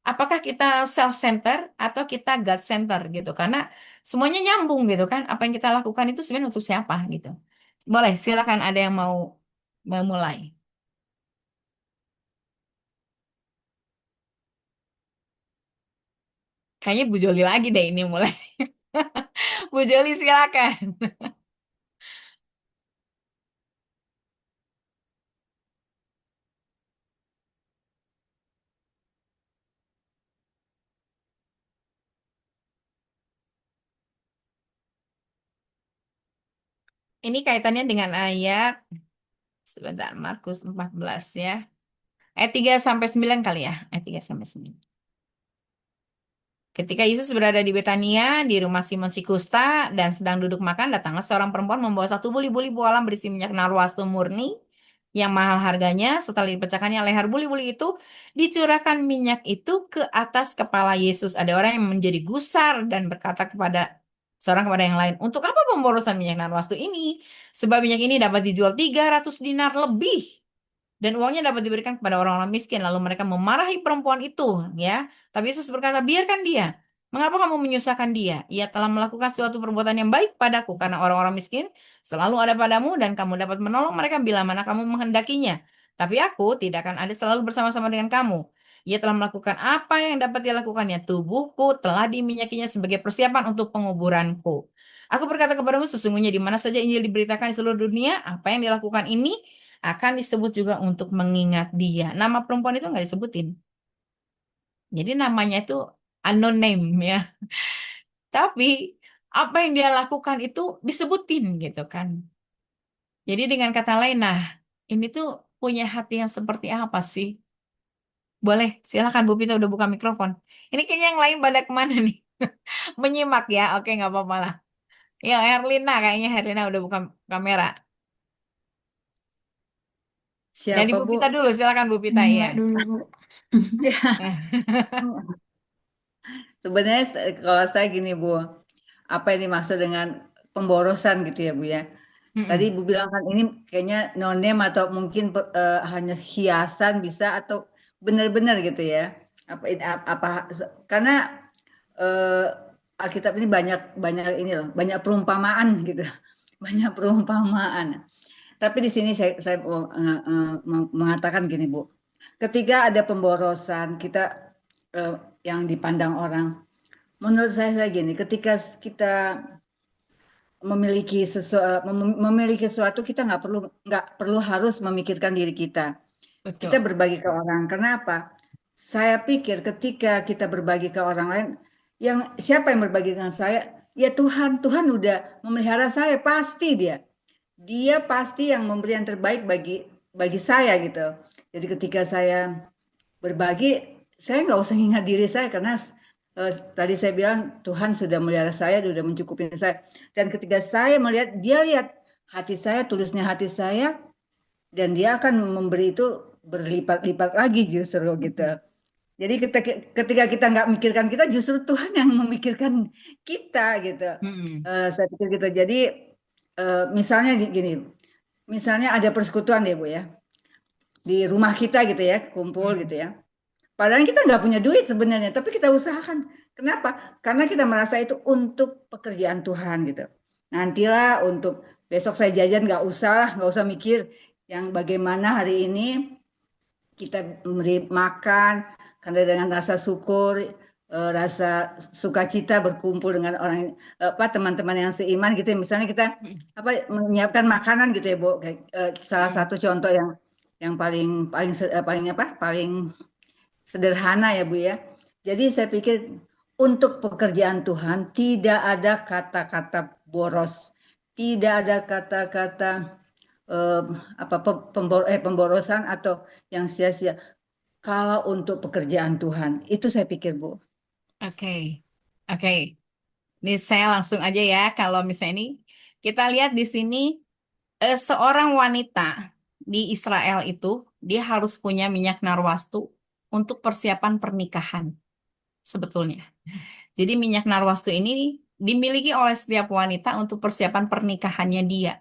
Speaker 11: apakah kita self center atau kita God center gitu. Karena semuanya nyambung gitu kan. Apa yang kita lakukan itu sebenarnya untuk siapa gitu. Boleh, silakan ada yang mau memulai. Kayaknya Bu Joli lagi deh ini mulai. Bu Joli silakan. Ini kaitannya dengan ayat, sebentar, Markus 14 ya. Ayat 3 sampai 9 kali ya. Ayat 3 sampai 9. Ketika Yesus berada di Betania, di rumah Simon si Kusta, dan sedang duduk makan, datanglah seorang perempuan membawa 1 buli-buli bualam berisi minyak narwastu murni, yang mahal harganya. Setelah dipecahkannya leher buli-buli itu, dicurahkan minyak itu ke atas kepala Yesus. Ada orang yang menjadi gusar dan berkata kepada seorang kepada yang lain, untuk apa pemborosan minyak narwastu ini? Sebab minyak ini dapat dijual 300 dinar lebih. Dan uangnya dapat diberikan kepada orang-orang miskin. Lalu mereka memarahi perempuan itu, ya. Tapi Yesus berkata, biarkan dia. Mengapa kamu menyusahkan dia? Ia telah melakukan suatu perbuatan yang baik padaku, karena orang-orang miskin selalu ada padamu dan kamu dapat menolong mereka bila mana kamu menghendakinya. Tapi aku tidak akan ada selalu bersama-sama dengan kamu. Ia telah melakukan apa yang dapat dia lakukannya. Tubuhku telah diminyakinya sebagai persiapan untuk penguburanku. Aku berkata kepadamu, sesungguhnya di mana saja Injil diberitakan di seluruh dunia, apa yang dilakukan ini akan disebut juga untuk mengingat dia. Nama perempuan itu nggak disebutin. Jadi namanya itu unknown name ya. Tapi apa yang dia lakukan itu disebutin gitu kan. Jadi dengan kata lain, nah ini tuh punya hati yang seperti apa sih? Boleh, silakan Bu Pita udah buka mikrofon. Ini kayaknya yang lain pada kemana nih? Menyimak ya, oke nggak apa-apa lah. Ya Herlina, kayaknya Herlina udah buka kamera. Dari
Speaker 5: Siapa
Speaker 11: Bu
Speaker 5: Bu?
Speaker 11: Pita dulu, silakan Bu Pita ya.
Speaker 13: Dulu Bu.
Speaker 5: Sebenarnya kalau saya gini Bu, apa yang dimaksud dengan pemborosan gitu ya Bu ya? Tadi Bu bilang kan ini kayaknya no name atau mungkin hanya hiasan bisa atau benar-benar gitu ya? Apa karena Alkitab ini banyak ini loh, banyak perumpamaan gitu, banyak perumpamaan. Tapi di sini saya mengatakan gini, Bu. Ketika ada pemborosan kita yang dipandang orang, menurut saya gini, ketika kita memiliki sesuatu, kita nggak perlu harus memikirkan diri kita. Kita
Speaker 11: Betul.
Speaker 5: berbagi ke orang. Kenapa? Saya pikir ketika kita berbagi ke orang lain, siapa yang berbagi dengan saya? Ya Tuhan. Tuhan udah memelihara saya, pasti dia. Dia pasti yang memberi yang terbaik bagi saya gitu. Jadi ketika saya berbagi, saya nggak usah ingat diri saya karena tadi saya bilang Tuhan sudah melihara saya, sudah mencukupi saya. Dan ketika saya melihat, dia lihat hati saya, tulusnya hati saya, dan dia akan memberi itu berlipat-lipat lagi justru gitu. Jadi ketika kita nggak mikirkan kita, justru Tuhan yang memikirkan kita gitu. Saya pikir gitu. Jadi misalnya gini, misalnya ada persekutuan ya Bu ya, di rumah kita gitu ya, kumpul gitu ya. Padahal kita nggak punya duit sebenarnya, tapi kita usahakan. Kenapa? Karena kita merasa itu untuk pekerjaan Tuhan gitu. Nantilah untuk besok saya jajan nggak usah mikir yang bagaimana hari ini kita memberi makan karena dengan rasa syukur, rasa sukacita berkumpul dengan orang teman-teman yang seiman gitu. Misalnya kita menyiapkan makanan gitu ya Bu. Salah satu contoh yang paling sederhana ya Bu ya. Jadi saya pikir untuk pekerjaan Tuhan tidak ada kata-kata boros, tidak ada kata-kata pemborosan atau yang sia-sia. Kalau untuk pekerjaan Tuhan itu saya pikir Bu.
Speaker 11: Oke. Ini saya langsung aja ya. Kalau misalnya ini kita lihat di sini seorang wanita di Israel itu dia harus punya minyak narwastu untuk persiapan pernikahan sebetulnya. Jadi minyak narwastu ini dimiliki oleh setiap wanita untuk persiapan pernikahannya dia.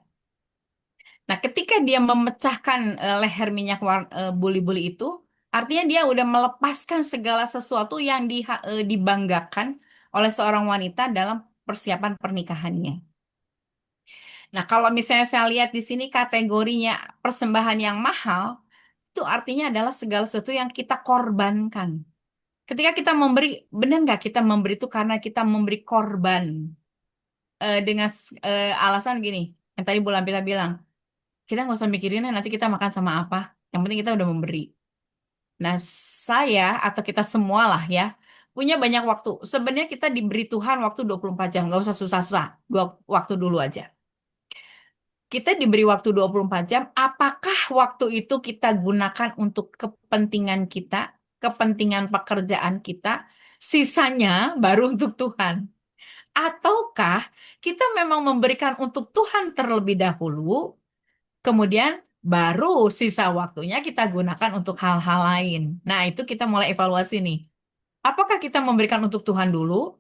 Speaker 11: Nah, ketika dia memecahkan leher minyak buli-buli itu, artinya dia udah melepaskan segala sesuatu yang dibanggakan oleh seorang wanita dalam persiapan pernikahannya. Nah, kalau misalnya saya lihat di sini kategorinya persembahan yang mahal, itu artinya adalah segala sesuatu yang kita korbankan. Ketika kita memberi, benar nggak kita memberi itu karena kita memberi korban dengan alasan gini, yang tadi Bu Lampila bilang, kita nggak usah mikirin nanti kita makan sama apa, yang penting kita udah memberi. Nah, saya atau kita semua lah ya, punya banyak waktu. Sebenarnya kita diberi Tuhan waktu 24 jam, nggak usah susah-susah, waktu dulu aja. Kita diberi waktu 24 jam, apakah waktu itu kita gunakan untuk kepentingan kita, kepentingan pekerjaan kita, sisanya baru untuk Tuhan? Ataukah kita memang memberikan untuk Tuhan terlebih dahulu, kemudian baru sisa waktunya kita gunakan untuk hal-hal lain? Nah, itu kita mulai evaluasi nih. Apakah kita memberikan untuk Tuhan dulu?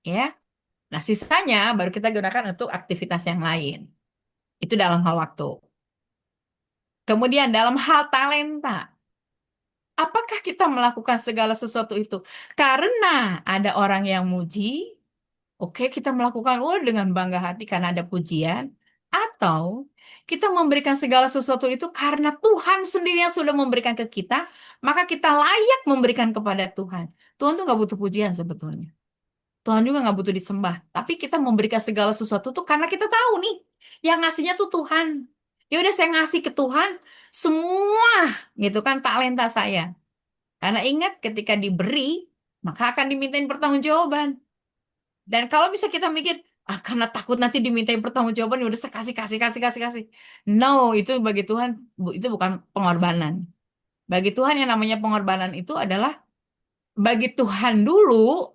Speaker 11: Ya. Nah, sisanya baru kita gunakan untuk aktivitas yang lain. Itu dalam hal waktu. Kemudian dalam hal talenta, apakah kita melakukan segala sesuatu itu karena ada orang yang muji? Oke, kita melakukan dengan bangga hati karena ada pujian. Atau kita memberikan segala sesuatu itu karena Tuhan sendiri yang sudah memberikan ke kita, maka kita layak memberikan kepada Tuhan. Tuhan tuh nggak butuh pujian sebetulnya. Tuhan juga nggak butuh disembah. Tapi kita memberikan segala sesuatu tuh karena kita tahu nih, yang ngasihnya tuh Tuhan. Ya udah saya ngasih ke Tuhan semua gitu kan talenta saya. Karena ingat ketika diberi, maka akan dimintain pertanggungjawaban. Dan kalau bisa kita mikir, karena takut nanti dimintain pertanggungjawaban, ya udah saya kasih. No, itu bagi Tuhan itu bukan pengorbanan. Bagi Tuhan yang namanya pengorbanan itu adalah bagi Tuhan dulu,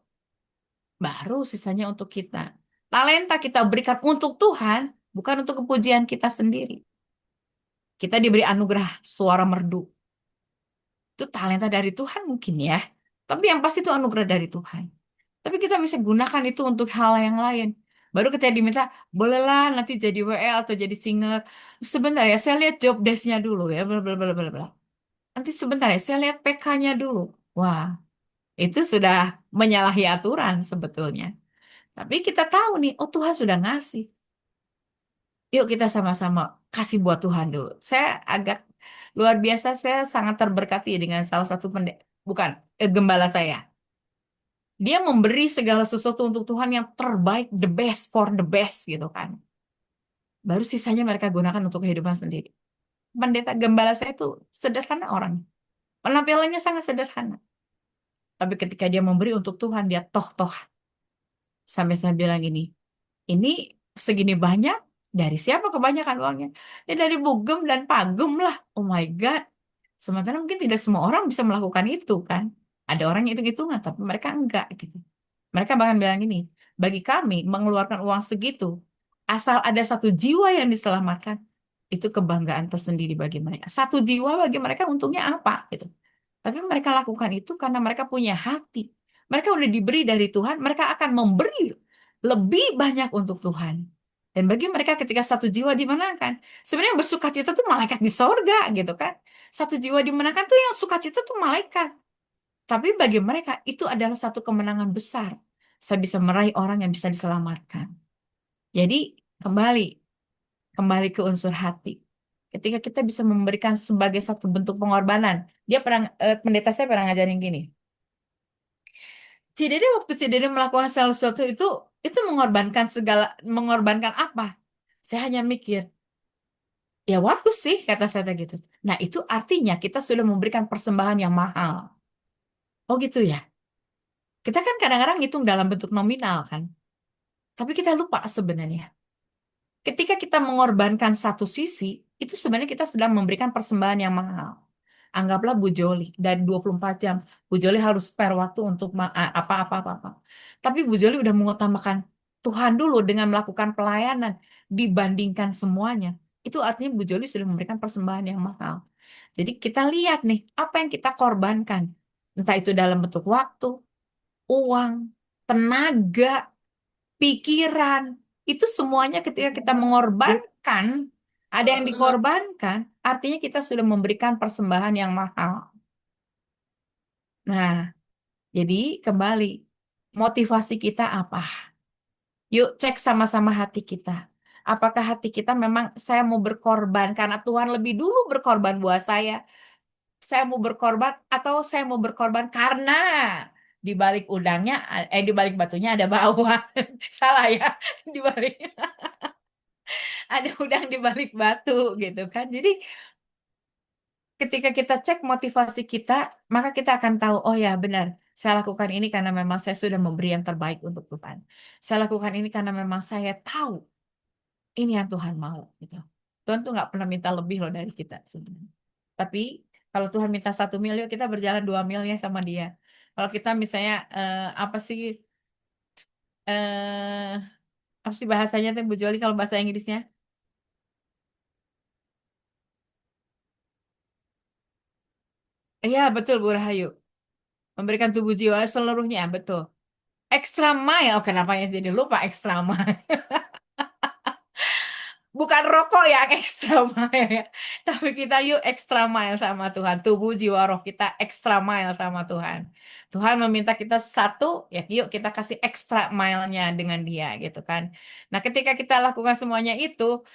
Speaker 11: baru sisanya untuk kita. Talenta kita berikan untuk Tuhan, bukan untuk kepujian kita sendiri. Kita diberi anugerah suara merdu. Itu talenta dari Tuhan mungkin ya. Tapi yang pasti itu anugerah dari Tuhan. Tapi kita bisa gunakan itu untuk hal yang lain. Baru ketika diminta, bolehlah nanti jadi WL atau jadi singer. Sebentar ya, saya lihat job desk-nya dulu ya. Bla, bla, bla, bla, bla. Nanti sebentar ya, saya lihat PK-nya dulu. Wah, itu sudah menyalahi aturan sebetulnya. Tapi kita tahu nih, oh Tuhan sudah ngasih. Yuk kita sama-sama kasih buat Tuhan dulu. Saya agak luar biasa, saya sangat terberkati dengan salah satu bukan, gembala saya. Dia memberi segala sesuatu untuk Tuhan yang terbaik, the best for the best gitu kan. Baru sisanya mereka gunakan untuk kehidupan sendiri. Pendeta gembala saya itu sederhana orang. Penampilannya sangat sederhana. Tapi ketika dia memberi untuk Tuhan, dia toh-toh. Sampai saya bilang ini segini banyak, dari siapa kebanyakan uangnya? Ya dari Bugem dan Pagem lah. Oh my God. Sementara mungkin tidak semua orang bisa melakukan itu kan. Ada orang yang hitung-hitungan, tapi mereka enggak gitu. Mereka bahkan bilang bagi kami mengeluarkan uang segitu, asal ada satu jiwa yang diselamatkan, itu kebanggaan tersendiri bagi mereka. Satu jiwa bagi mereka untungnya apa gitu. Tapi mereka lakukan itu karena mereka punya hati. Mereka udah diberi dari Tuhan, mereka akan memberi lebih banyak untuk Tuhan. Dan bagi mereka ketika satu jiwa dimenangkan, sebenarnya yang bersukacita tuh malaikat di sorga gitu kan. Satu jiwa dimenangkan tuh yang sukacita tuh malaikat. Tapi bagi mereka itu adalah satu kemenangan besar. Saya bisa meraih orang yang bisa diselamatkan. Jadi kembali ke unsur hati. Ketika kita bisa memberikan sebagai satu bentuk pengorbanan, pendeta saya pernah ngajarin gini. Cidede waktu Cidede melakukan sesuatu itu mengorbankan apa? Saya hanya mikir, ya waktu sih kata saya gitu. Nah itu artinya kita sudah memberikan persembahan yang mahal. Oh gitu ya. Kita kan kadang-kadang ngitung dalam bentuk nominal kan. Tapi kita lupa sebenarnya. Ketika kita mengorbankan satu sisi, itu sebenarnya kita sedang memberikan persembahan yang mahal. Anggaplah Bu Joli, dari 24 jam, Bu Joli harus spare waktu untuk apa-apa. Tapi Bu Joli udah mengutamakan Tuhan dulu dengan melakukan pelayanan dibandingkan semuanya. Itu artinya Bu Joli sudah memberikan persembahan yang mahal. Jadi kita lihat nih, apa yang kita korbankan. Entah itu dalam bentuk waktu, uang, tenaga, pikiran, itu semuanya ketika kita mengorbankan, ada yang dikorbankan, artinya kita sudah memberikan persembahan yang mahal. Nah, jadi kembali, motivasi kita apa? Yuk cek sama-sama hati kita. Apakah hati kita memang saya mau berkorban karena Tuhan lebih dulu berkorban buat saya. Saya mau berkorban atau saya mau berkorban karena di balik udangnya, di balik batunya ada bawang. Salah ya, di balik ada udang di balik batu gitu kan. Jadi ketika kita cek motivasi kita, maka kita akan tahu, oh ya benar, saya lakukan ini karena memang saya sudah memberi yang terbaik untuk Tuhan. Saya lakukan ini karena memang saya tahu ini yang Tuhan mau. Gitu. Tuhan tuh nggak pernah minta lebih loh dari kita sebenarnya. Tapi kalau Tuhan minta 1 mil, yuk kita berjalan 2 mil ya sama dia. Kalau kita misalnya apa sih bahasanya tuh Bu Joli kalau bahasa Inggrisnya? Iya betul Bu Rahayu. Memberikan tubuh jiwa seluruhnya, betul. Extra mile, oh, kenapa ya jadi lupa extra mile? Bukan rokok yang extra mile ya. Tapi kita yuk extra mile sama Tuhan. Tubuh, jiwa, roh kita extra mile sama Tuhan. Tuhan meminta kita satu, ya yuk kita kasih extra mile-nya dengan dia gitu kan. Nah ketika kita lakukan semuanya itu,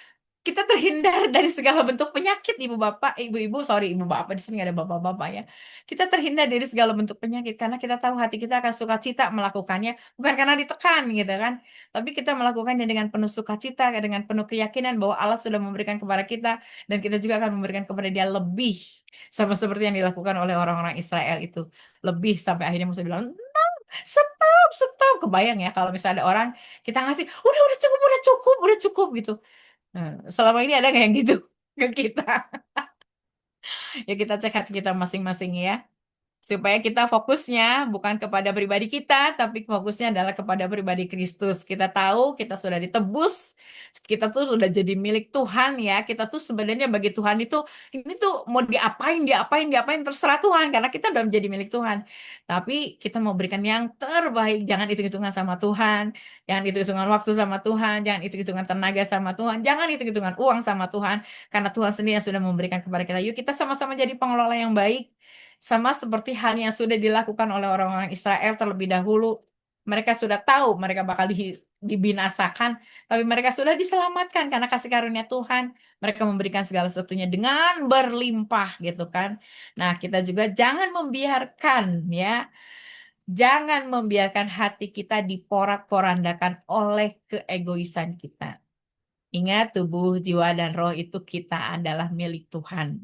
Speaker 11: kita terhindar dari segala bentuk penyakit, ibu bapak, ibu-ibu, sorry ibu bapak di sini nggak ada bapak-bapak ya. Kita terhindar dari segala bentuk penyakit karena kita tahu hati kita akan sukacita melakukannya, bukan karena ditekan gitu kan, tapi kita melakukannya dengan penuh sukacita, dengan penuh keyakinan bahwa Allah sudah memberikan kepada kita dan kita juga akan memberikan kepada Dia lebih, sama seperti yang dilakukan oleh orang-orang Israel itu, lebih sampai akhirnya Musa bilang, "No, stop, kebayang ya kalau misalnya ada orang kita ngasih, udah cukup gitu. Nah, selama ini ada nggak yang gitu ke kita? Ya kita cek hati kita masing-masing ya. Supaya kita fokusnya bukan kepada pribadi kita, tapi fokusnya adalah kepada pribadi Kristus. Kita tahu kita sudah ditebus, kita tuh sudah jadi milik Tuhan ya. Kita tuh sebenarnya bagi Tuhan itu, ini tuh mau diapain, terserah Tuhan. Karena kita udah menjadi milik Tuhan. Tapi kita mau berikan yang terbaik, jangan hitung-hitungan sama Tuhan, jangan hitung-hitungan waktu sama Tuhan, jangan hitung-hitungan tenaga sama Tuhan, jangan hitung-hitungan uang sama Tuhan. Karena Tuhan sendiri yang sudah memberikan kepada kita. Yuk kita sama-sama jadi pengelola yang baik. Sama seperti hal yang sudah dilakukan oleh orang-orang Israel terlebih dahulu. Mereka sudah tahu mereka bakal dibinasakan, tapi mereka sudah diselamatkan karena kasih karunia Tuhan. Mereka memberikan segala sesuatunya dengan berlimpah gitu kan. Nah, kita juga jangan membiarkan hati kita diporak-porandakan oleh keegoisan kita. Ingat, tubuh, jiwa, dan roh itu kita adalah milik Tuhan.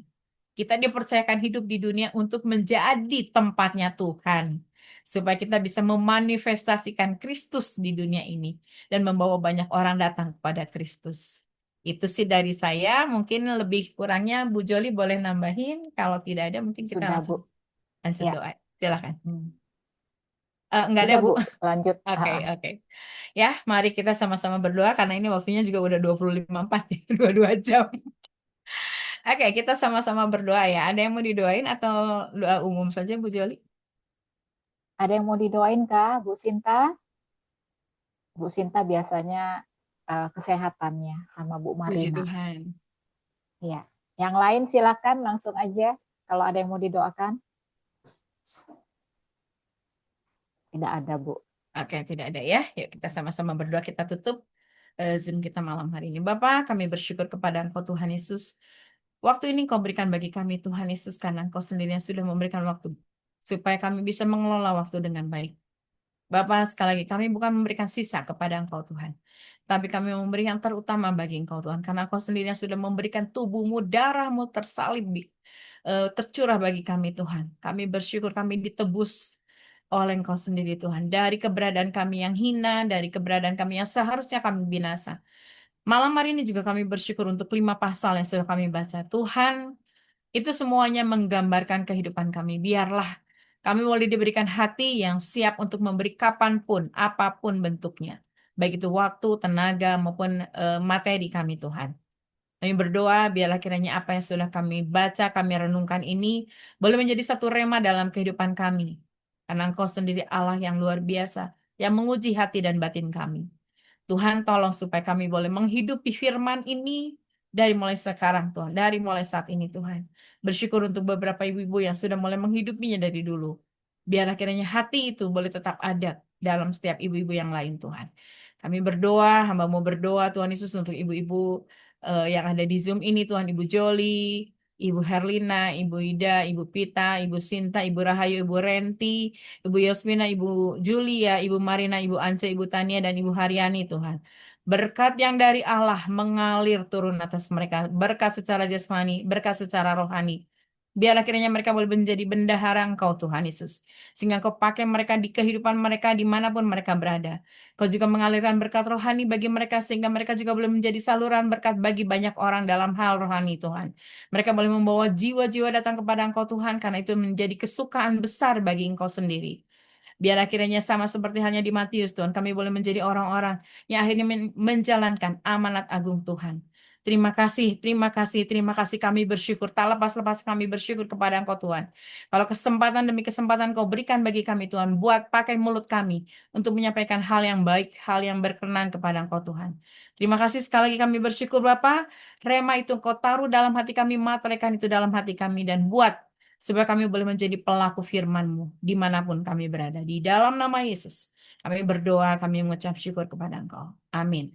Speaker 11: Kita dipercayakan hidup di dunia untuk menjadi tempatnya Tuhan. Supaya kita bisa memanifestasikan Kristus di dunia ini. Dan membawa banyak orang datang kepada Kristus. Itu sih dari saya. Mungkin lebih kurangnya Bu Joli boleh nambahin. Kalau tidak ada mungkin kita
Speaker 2: Sudah,
Speaker 11: langsung
Speaker 2: Bu.
Speaker 11: lanjut
Speaker 2: Ya.
Speaker 11: doa. Silakan. Enggak ada,
Speaker 2: Sudah,
Speaker 11: Bu.
Speaker 2: Bu. Lanjut.
Speaker 11: Oke. Ya, mari kita sama-sama berdoa karena ini waktunya juga udah 25:04 ya, 22 jam. Oke, kita sama-sama berdoa ya. Ada yang mau didoain atau doa umum saja, Bu Joli?
Speaker 2: Ada yang mau didoain, Kak, Bu Sinta? Bu Sinta biasanya kesehatannya sama Bu
Speaker 11: Puji
Speaker 2: Marina.
Speaker 11: Tuhan.
Speaker 2: Iya. Yang lain silakan langsung aja kalau ada yang mau didoakan. Tidak ada, Bu.
Speaker 11: Oke, tidak ada ya. Yuk kita sama-sama berdoa, kita tutup Zoom kita malam hari ini. Bapak, kami bersyukur kepada Engkau Tuhan Yesus. Waktu ini Kau berikan bagi kami Tuhan Yesus karena Engkau sendiri yang sudah memberikan waktu supaya kami bisa mengelola waktu dengan baik. Bapak, sekali lagi kami bukan memberikan sisa kepada Engkau Tuhan, tapi kami memberi yang terutama bagi Engkau Tuhan, karena Engkau sendiri yang sudah memberikan tubuhmu, darahmu tersalib, tercurah bagi kami Tuhan. Kami bersyukur kami ditebus oleh Engkau sendiri Tuhan, dari keberadaan kami yang hina, dari keberadaan kami yang seharusnya kami binasa. Malam hari ini juga kami bersyukur untuk 5 pasal yang sudah kami baca. Tuhan, itu semuanya menggambarkan kehidupan kami. Biarlah kami boleh diberikan hati yang siap untuk memberi kapanpun, apapun bentuknya. Baik itu waktu, tenaga, maupun materi kami Tuhan. Kami berdoa biarlah kiranya apa yang sudah kami baca, kami renungkan ini boleh menjadi satu rema dalam kehidupan kami. Karena Engkau sendiri Allah yang luar biasa, yang menguji hati dan batin kami. Tuhan tolong supaya kami boleh menghidupi firman ini dari mulai sekarang Tuhan, dari mulai saat ini Tuhan. Bersyukur untuk beberapa ibu-ibu yang sudah mulai menghidupinya dari dulu. Biar akhirnya hati itu boleh tetap ada dalam setiap ibu-ibu yang lain Tuhan. Kami berdoa, hamba mau berdoa Tuhan Yesus untuk ibu-ibu yang ada di Zoom ini Tuhan, Ibu Joli, Ibu Herlina, Ibu Ida, Ibu Pita, Ibu Sinta, Ibu Rahayu, Ibu Renti, Ibu Yosmina, Ibu Julia, Ibu Marina, Ibu Ance, Ibu Tania, dan Ibu Haryani Tuhan. Berkat yang dari Allah mengalir turun atas mereka. Berkat secara jasmani, berkat secara rohani. Biarlah kiranya mereka boleh menjadi bendahara Engkau Tuhan Yesus. Sehingga Engkau pakai mereka di kehidupan mereka dimanapun mereka berada. Kau juga mengalirkan berkat rohani bagi mereka sehingga mereka juga boleh menjadi saluran berkat bagi banyak orang dalam hal rohani Tuhan. Mereka boleh membawa jiwa-jiwa datang kepada Engkau Tuhan karena itu menjadi kesukaan besar bagi Engkau sendiri. Biar akhirnya sama seperti halnya di Matius Tuhan, kami boleh menjadi orang-orang yang akhirnya menjalankan amanat agung Tuhan. Terima kasih, terima kasih, terima kasih kami bersyukur. Tak lepas-lepas kami bersyukur kepada Engkau Tuhan. Kalau kesempatan demi kesempatan Kau berikan bagi kami Tuhan, buat pakai mulut kami untuk menyampaikan hal yang baik, hal yang berkenan kepada Engkau Tuhan. Terima kasih sekali lagi kami bersyukur Bapa. Rema itu Kau taruh dalam hati kami, materekan itu dalam hati kami, dan buat supaya kami boleh menjadi pelaku firman-Mu dimanapun kami berada. Di dalam nama Yesus, kami berdoa, kami mengucap syukur kepada Engkau. Amin.